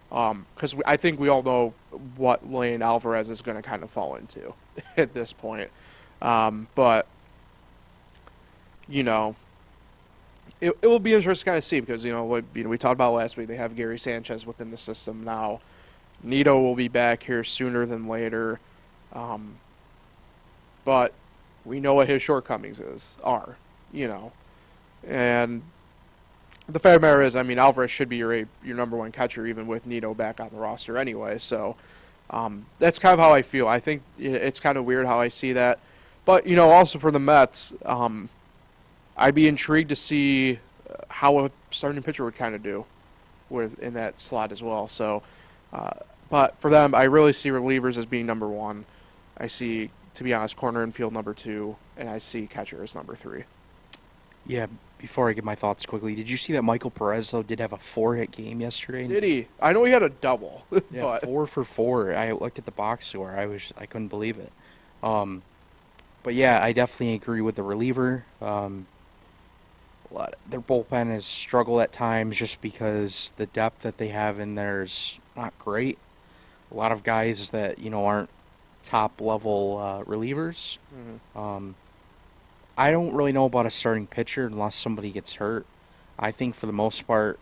Because I think we all know what lane Alvarez is going to kind of fall into at this point. But, it will be interesting to kind of see because, we talked about last week, they have Gary Sanchez within the system now. Nito will be back here sooner than later. But we know what his shortcomings are. And the fact of the matter is, Alvarez should be your number one catcher even with Nito back on the roster anyway. So that's kind of how I feel. I think it's kind of weird how I see that. But, also for the Mets, I'd be intrigued to see how a starting pitcher would kind of do in that slot as well. So, but for them, I really see relievers as being number one. I see, to be honest, corner infield number two, and I see catcher as number three. Yeah, before I give my thoughts quickly, did you see that Michael Perez, though, did have a 4-hit game yesterday? Did he? I know he had a double. Yeah, but 4 for 4. I looked at the box score. I couldn't believe it. But yeah, I definitely agree with the reliever. Their bullpen has struggled at times just because the depth that they have in there is not great. A lot of guys that aren't top level relievers. Mm-hmm. I don't really know about a starting pitcher unless somebody gets hurt. I think for the most part,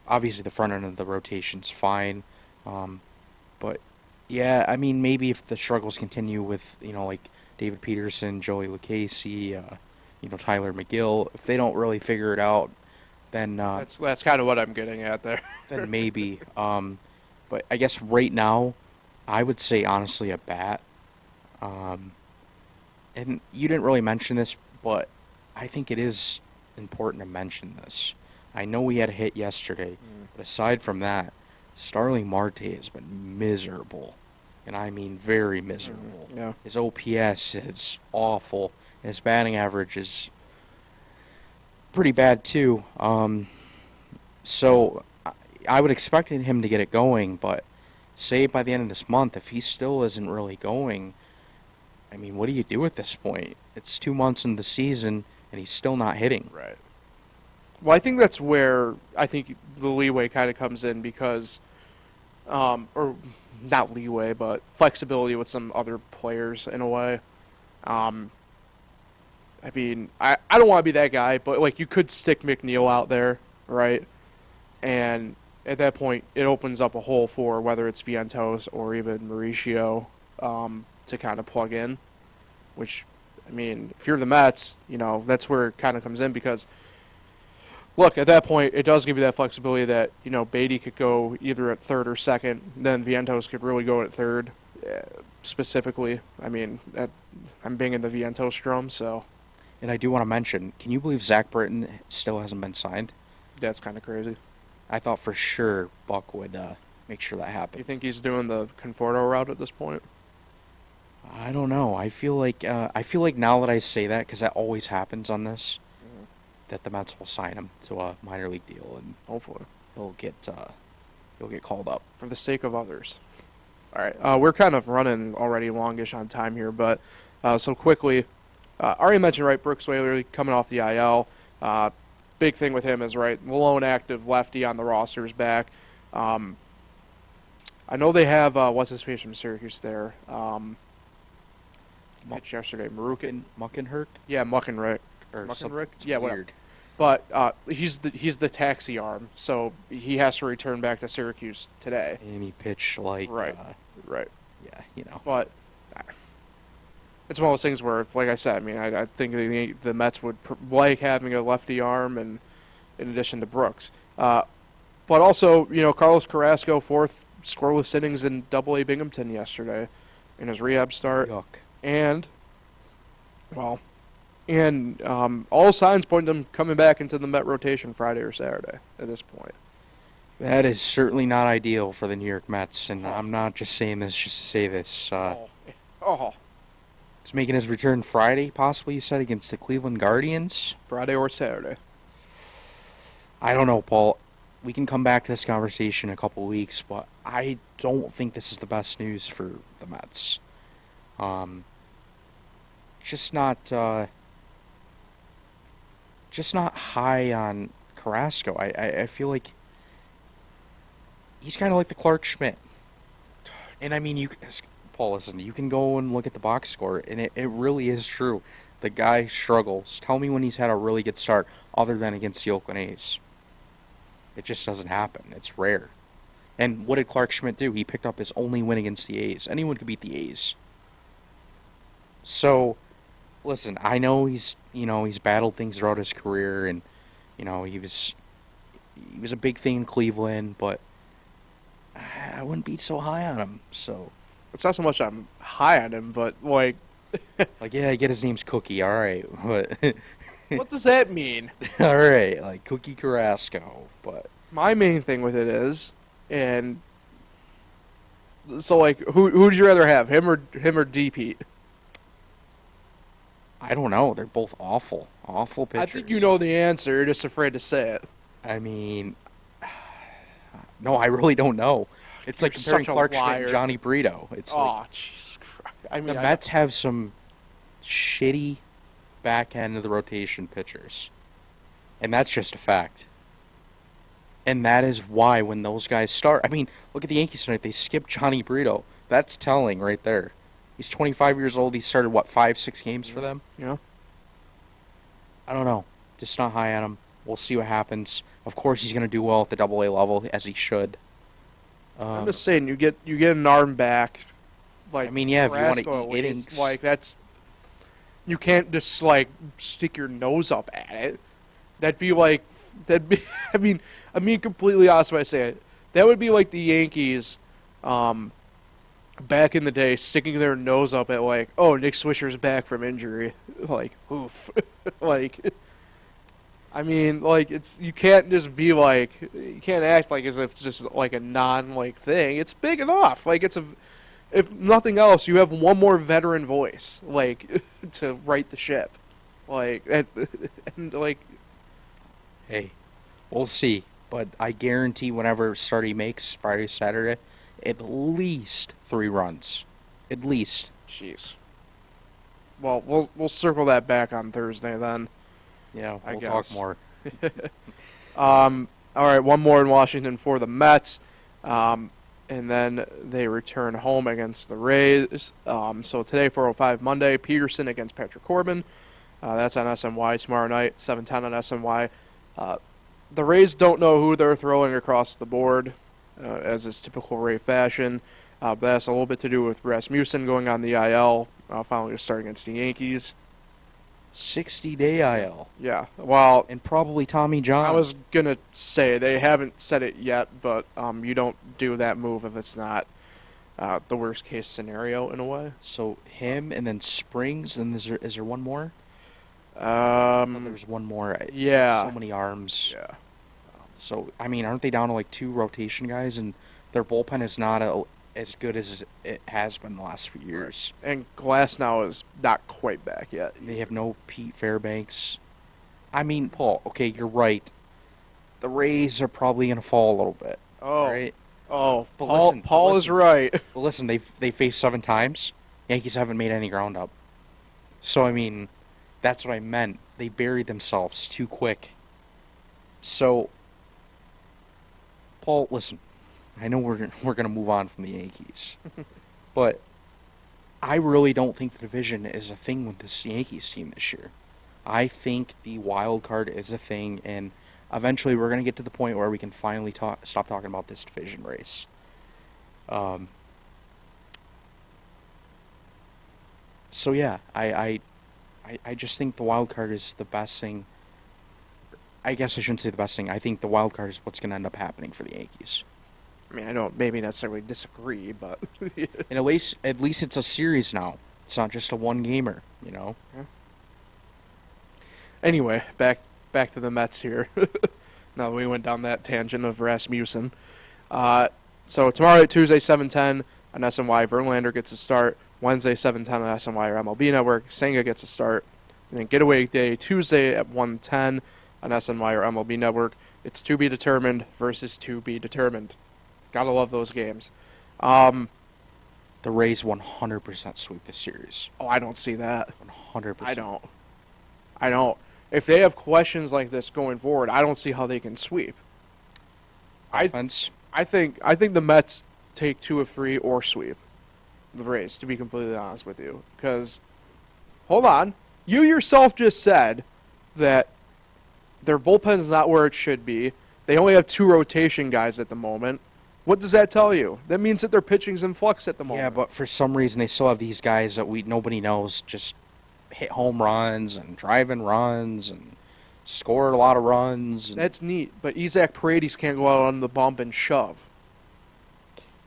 obviously the front end of the rotation's fine. But yeah, maybe if the struggles continue with, like David Peterson, Joey Lucchesi, Tyler McGill. If they don't really figure it out, then That's kind of what I'm getting at there. then maybe. But I guess right now, I would say honestly a bat. And you didn't really mention this, but I think it is important to mention this. I know we had a hit yesterday, but aside from that, Starling Marte has been miserable. And I mean very miserable. Yeah. His OPS is awful. His batting average is pretty bad too. So I would expect him to get it going, but say by the end of this month, if he still isn't really going, I mean, what do you do at this point? It's 2 months into the season, and he's still not hitting. Right. Well, I think that's where I think the leeway kind of comes in because, or not leeway, but flexibility with some other players in a way. I mean, I don't want to be that guy, but like you could stick McNeil out there, right? And at that point, it opens up a hole for whether it's Vientos or even Mauricio to kind of plug in. Which, I mean, if you're the Mets, that's where it kind of comes in because, look, at that point, it does give you that flexibility that, Beatty could go either at third or second, then Vientos could really go at third, specifically. I mean, I'm banging the Vientos drum, so. And I do want to mention, can you believe Zach Britton still hasn't been signed? That's kind of crazy. I thought for sure Buck would make sure that happened. You think he's doing the Conforto route at this point? I don't know. I feel like now that I say that, because that always happens on this, that the Mets will sign him to a minor league deal, and Hopefully. he'll get called up. For the sake of others. All right. We're kind of running already longish on time here, but so quickly, already mentioned, right, Brooks Whaley coming off the IL. Big thing with him is, right, the lone active lefty on the roster is back. I know they have, what's his face from Syracuse there? Pitched yesterday, Muckenhirk? Yeah, Muckenrick. Or Muckenrick? It's Yeah, weird. whatever. But he's the taxi arm, so he has to return back to Syracuse today. And he pitched like Right. yeah, But it's one of those things where, like I said, I mean, I think the Mets would like having a lefty arm, and in addition to Brooks. But also, Carlos Carrasco, fourth scoreless innings in Double-A Binghamton yesterday in his rehab start. Yuck. And all signs point to him coming back into the Met rotation Friday or Saturday at this point. That is certainly not ideal for the New York Mets, and I'm not just saying this just to say this. He's making his return Friday, possibly, you said, against the Cleveland Guardians? Friday or Saturday. I don't know, Paul. We can come back to this conversation in a couple weeks, but I don't think this is the best news for the Mets. Just not high on Carrasco. I feel like he's kind of like the Clark Schmidt. And I mean, Paul, listen, you can go and look at the box score, and it really is true. The guy struggles. Tell me when he's had a really good start other than against the Oakland A's. It just doesn't happen. It's rare. And what did Clark Schmidt do? He picked up his only win against the A's. Anyone could beat the A's. So, listen, I know he's battled things throughout his career, and he was a big thing in Cleveland, but I wouldn't be so high on him. So It's not so much I'm high on him, but like yeah, I get his name's Cookie, all right, but what does that mean? all right, like Cookie Carrasco, but My main thing with it is, and so like, who would you rather have, him or D. Pete? I don't know. They're both awful pitchers. I think you know the answer. You're just afraid to say it. I mean, no, I really don't know. It's like comparing such a Clark Schmidt liar. and Johnny Brito. It's like Oh, Jesus Christ! I mean, the Mets have some shitty back end of the rotation pitchers, and that's just a fact. And that is why when those guys start, I mean, look at the Yankees tonight. They skipped Johnny Brito. That's telling right there. He's 25 years old. He started, 5-6 games for them? Yeah. I don't know. Just not high on him. We'll see what happens. Of course, he's going to do well at the Double-A level, as he should. I'm just saying, you get an arm back. Like, I mean, yeah, if you want to Carrasco, eat innings. like that's You can't just like stick your nose up at it. That'd be like that'd be. I mean, completely honest when I say it. That would be like the Yankees, back in the day, sticking their nose up at like, oh, Nick Swisher's back from injury. Like, oof. Like, I mean, like you can't just be like, you can't act like as if it's just like a like thing. It's big enough. Like if nothing else, you have one more veteran voice, like, to right the ship. Like, and like, Hey, we'll see. But I guarantee whenever start he makes Friday, Saturday, at least 3 runs. At least. jeez. Well, we'll circle that back on Thursday then. Yeah, I we'll guess. talk more. All right, one more in Washington for the Mets. And then they return home against the Rays. So today, 4:05 Monday, Peterson against Patrick Corbin. That's on SNY tomorrow night, 7:10 on SNY. The Rays don't know who they're throwing across the board, as is typical Ray fashion. But that's a little bit to do with Rasmussen going on the IL, following a start against the Yankees. 60-day IL. Yeah, well, And probably Tommy John. I was going to say, they haven't said it yet, but you don't do that move if it's not the worst case scenario in a way. So him and then Springs, and is there one more? There's one more. Yeah. So many arms. Yeah. So, I mean, aren't they down to like 2 rotation guys? And their bullpen is not as good as it has been the last few years. And Glass now is not quite back yet. They have no Pete Fairbanks. I mean, Paul, okay, you're right. The Rays are probably going to fall a little bit. Oh. Right? Oh, But Paul is right. But listen, they faced 7 times. Yankees haven't made any ground up. So, I mean, that's what I meant. They buried themselves too quick. So, Paul, listen. I know we're going to move on from the Yankees. But I really don't think the division is a thing with this Yankees team this year. I think the wild card is a thing, and eventually we're going to get to the point where we can finally stop talking about this division race. So yeah, I just think the wild card is the best thing. I guess I shouldn't say the best thing. I think the wild card is what's going to end up happening for the Yankees. I mean, I don't maybe necessarily disagree, but And at least it's a series now. It's not just a one gamer, you know. anyway, back to the Mets here. Now that we went down that tangent of Rasmussen. So tomorrow at Tuesday, 7:10 on SNY, Verlander gets a start. Wednesday, 7:10 on SNY or MLB Network, Senga gets a start. And then Getaway Day, Tuesday at 1:10 on SNY or MLB Network. It's to be determined versus to be determined. Gotta love those games. The Rays 100% sweep this series. Oh, I don't see that. 100%. I don't. If they have questions like this going forward, I don't see how they can sweep. Offense. I think the Mets take 2 of 3 or sweep the Rays, to be completely honest with you. Because, hold on, you yourself just said that their bullpen is not where it should be. They only have 2 rotation guys at the moment. What does that tell you? That means that their pitching's in flux at the moment. Yeah, but for some reason they still have these guys that nobody knows just hit home runs and drive in runs and score a lot of runs. That's neat, but Isaac Paredes can't go out on the bump and shove.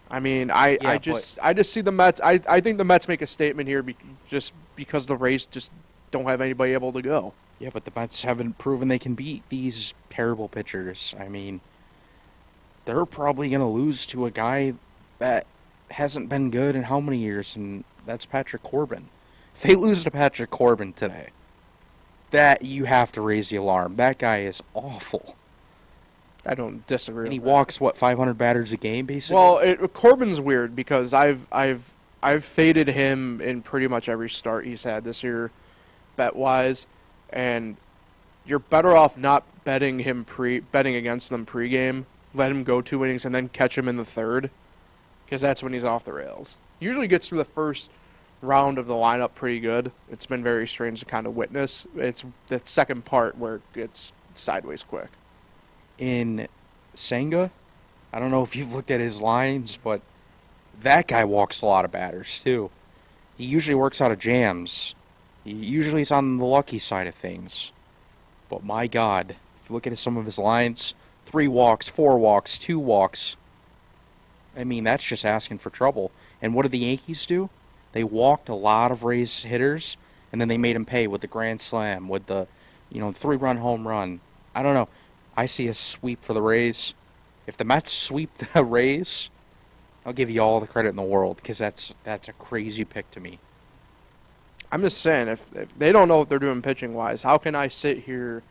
I mean, I just see the Mets. I think the Mets make a statement here just because the Rays just don't have anybody able to go. Yeah, but the Mets haven't proven they can beat these terrible pitchers. I mean, they're probably going to lose to a guy that hasn't been good in how many years, and that's Patrick Corbin. If they lose to Patrick Corbin today, that you have to raise the alarm. That guy is awful. I don't disagree. And he with that. walks 500 batters a game, basically. Well, Corbin's weird because I've faded him in pretty much every start he's had this year, bet wise, and you're better off not betting against them pregame. Let him go 2 innings and then catch him in the third, because that's when he's off the rails. Usually gets through the first round of the lineup pretty good. It's been very strange to kind of witness. It's the second part where it gets sideways quick. In Senga, I don't know if you've looked at his lines, but that guy walks a lot of batters too. He usually works out of jams. Usually he's on the lucky side of things. But my God, if you look at some of his lines, 3 walks, 4 walks, 2 walks. I mean, that's just asking for trouble. And what did the Yankees do? They walked a lot of Rays hitters, and then they made him pay with the grand slam, with the, 3-run home run. I don't know. I see a sweep for the Rays. If the Mets sweep the Rays, I'll give you all the credit in the world, because that's a crazy pick to me. I'm just saying, if they don't know what they're doing pitching-wise, how can I sit here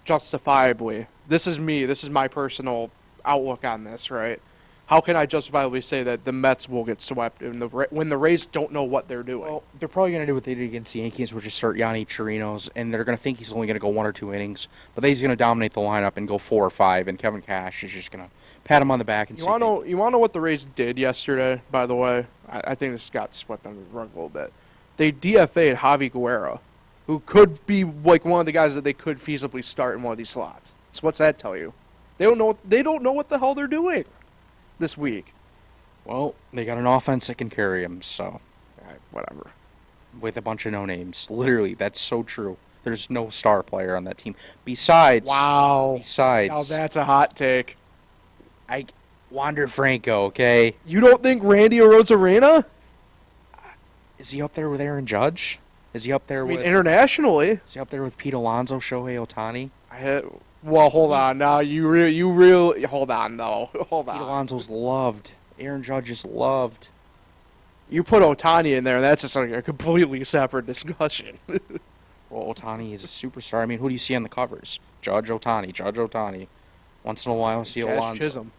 justifiably? This is me. This is my personal outlook on this, right? How can I justifiably say that the Mets will get swept when the Rays don't know what they're doing? Well, they're probably going to do what they did against the Yankees, which is start Yanni Chirinos, and they're going to think he's only going to go 1 or 2 innings, but then he's going to dominate the lineup and go 4 or 5, and Kevin Cash is just going to pat him on the back and you want to know what the Rays did yesterday, by the way? I think this got swept under the rug a little bit. They DFA'd Javi Guerra, who could be like one of the guys that they could feasibly start in one of these slots. So what's that tell you? They don't know what the hell they're doing this week. Well, they got an offense that can carry him, so. All right, whatever. With a bunch of no-names. Literally, that's so true. There's no star player on that team. Besides. Wow. Now that's a hot take. Wander Franco, okay? You don't think Randy Arozarena? Is he up there with Aaron Judge? Is he up there with internationally? Is he up there with Pete Alonso, Shohei Ohtani? Well, hold on now. You really hold on though. Hold on. Pete Alonso's loved. Aaron Judge is loved. You put Ohtani in there, and that's just like a completely separate discussion. Well, Ohtani is a superstar. I mean, who do you see on the covers? Judge Ohtani. Once in a while, I see Alonso. Chisholm.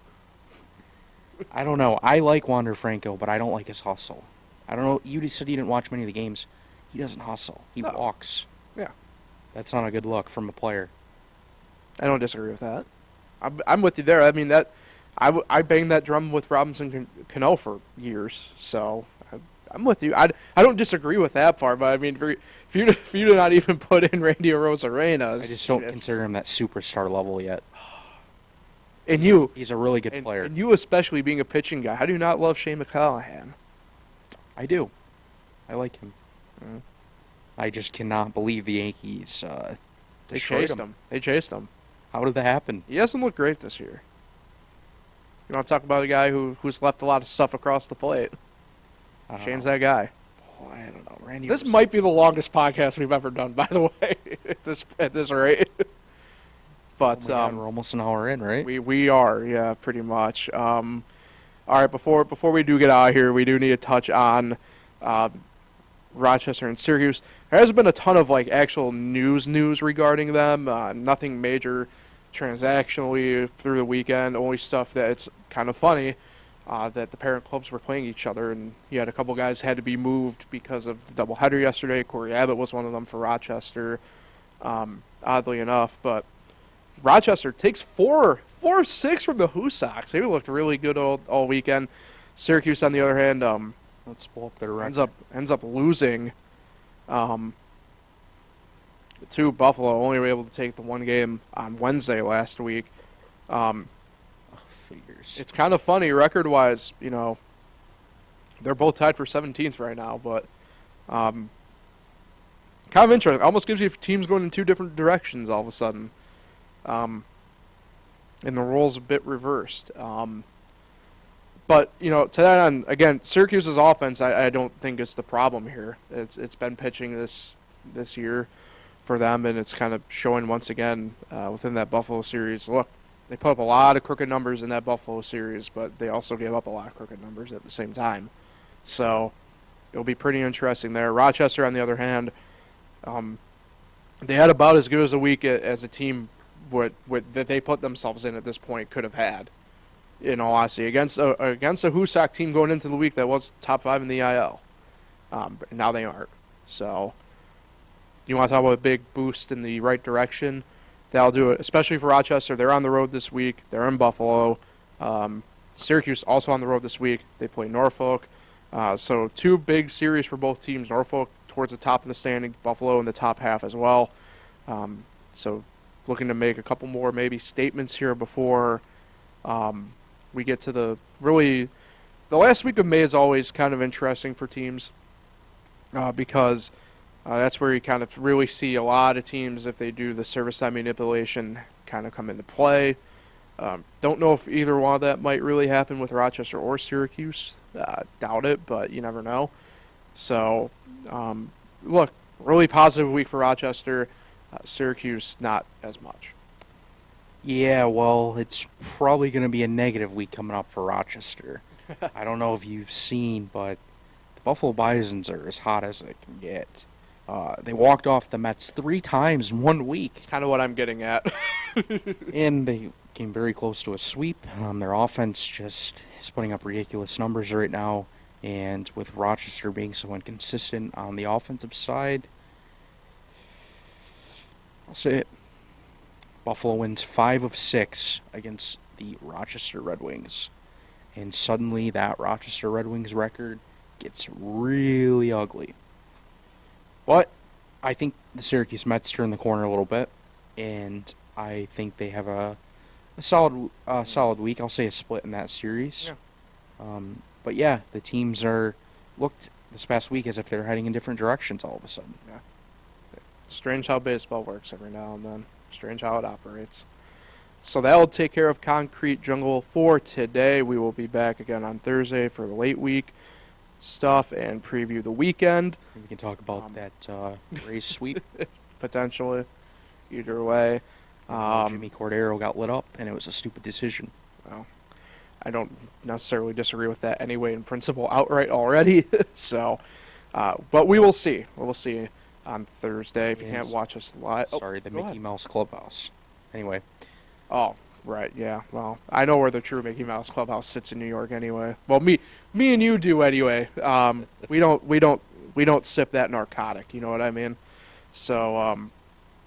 I don't know. I like Wander Franco, but I don't like his hustle. I don't know. You said you didn't watch many of the games. He doesn't hustle. He walks. Yeah. That's not a good look from a player. I don't disagree with that. I'm with you there. I mean, I banged that drum with Robinson Cano for years, so I'm with you. I don't disagree with that part, but I mean, for you to not even put in Randy Arozarena, I just don't consider him that superstar level yet. And he's a really good player. And you especially being a pitching guy, how do you not love Shane McClanahan? I do. I like him. I just cannot believe the Yankees they chased him. They chased him. How did that happen? He hasn't looked great this year. You want to talk about a guy who's left a lot of stuff across the plate? Shane's that guy. Oh, I don't know. Randy. This might be the longest podcast we've ever done, by the way, at this rate. But we're almost an hour in, right? We are, yeah, pretty much. All right, before we do get out of here, we do need to touch on Rochester and Syracuse. There hasn't been a ton of actual news regarding them. Nothing major transactionally through the weekend. Only stuff that it's kind of funny that the parent clubs were playing each other, and you had a couple guys had to be moved because of the doubleheader yesterday. Corey Abbott was one of them for Rochester, oddly enough. But Rochester takes 4-6 from the Who Sox. They looked really good all weekend. Syracuse, on the other hand, let's pull up their record. Ends up losing to Buffalo. Only were able to take the one game on Wednesday last week. Figures. It's kind of funny record-wise. They're both tied for 17th right now, but kind of interesting. Almost gives you teams going in 2 different directions all of a sudden. And the roles a bit reversed. But, to that end, again, Syracuse's offense, I don't think is the problem here. It's been pitching this year for them, and it's kind of showing once again within that Buffalo series. Look, they put up a lot of crooked numbers in that Buffalo series, but they also gave up a lot of crooked numbers at the same time. So it'll be pretty interesting there. Rochester, on the other hand, they had about as good as a week as a team that they put themselves in at this point could have had. In all honesty, against a Hoosac team going into the week that was top 5 in the IL. But now they aren't. So you want to talk about a big boost in the right direction? That'll do it, especially for Rochester. They're on the road this week. They're in Buffalo. Syracuse also on the road this week. They play Norfolk. So 2 big series for both teams. Norfolk towards the top of the standing, Buffalo in the top half as well. So looking to make a couple more maybe statements here before we get to the last week of May is always kind of interesting for teams because That's where you kind of really see a lot of teams, if they do the service time manipulation, kind of come into play. Don't know if either one of that might really happen with Rochester or Syracuse. Doubt it, but you never know. So, look, really positive week for Rochester. Syracuse, not as much. Yeah, well, it's probably going to be a negative week coming up for Rochester. I don't know if you've seen, but the Buffalo Bisons are as hot as they can get. They walked off the Mets 3 times in 1 week. It's kind of what I'm getting at. And they came very close to a sweep. Their offense just is putting up ridiculous numbers right now. And with Rochester being so inconsistent on the offensive side, I'll say it. Buffalo wins 5 of 6 against the Rochester Red Wings. And suddenly that Rochester Red Wings record gets really ugly. But I think the Syracuse Mets turn the corner a little bit. And I think they have a solid week. I'll say a split in that series. Yeah. But yeah, the teams looked this past week as if they're heading in different directions all of a sudden. Yeah. Strange how baseball works every now and then. Strange how it operates. So that will take care of Concrete Jungle for today. We will be back again on Thursday for the late week stuff and preview the weekend. We can talk about that race sweep. Potentially. Either way. Jimmy Cordero got lit up, and it was a stupid decision. Well, I don't necessarily disagree with that anyway in principle outright already. So, but we will see. We'll see on Thursday if you can't watch us live. Sorry, the Mickey Mouse Clubhouse. Anyway. Oh, right, yeah. Well, I know where the true Mickey Mouse Clubhouse sits in New York anyway. Well, me and you do anyway. We don't sip that narcotic. You know what I mean? So,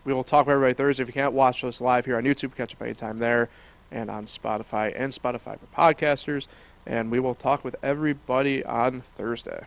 we will talk with everybody Thursday. If you can't watch us live here on YouTube, catch up anytime there, and on Spotify for podcasters. And we will talk with everybody on Thursday.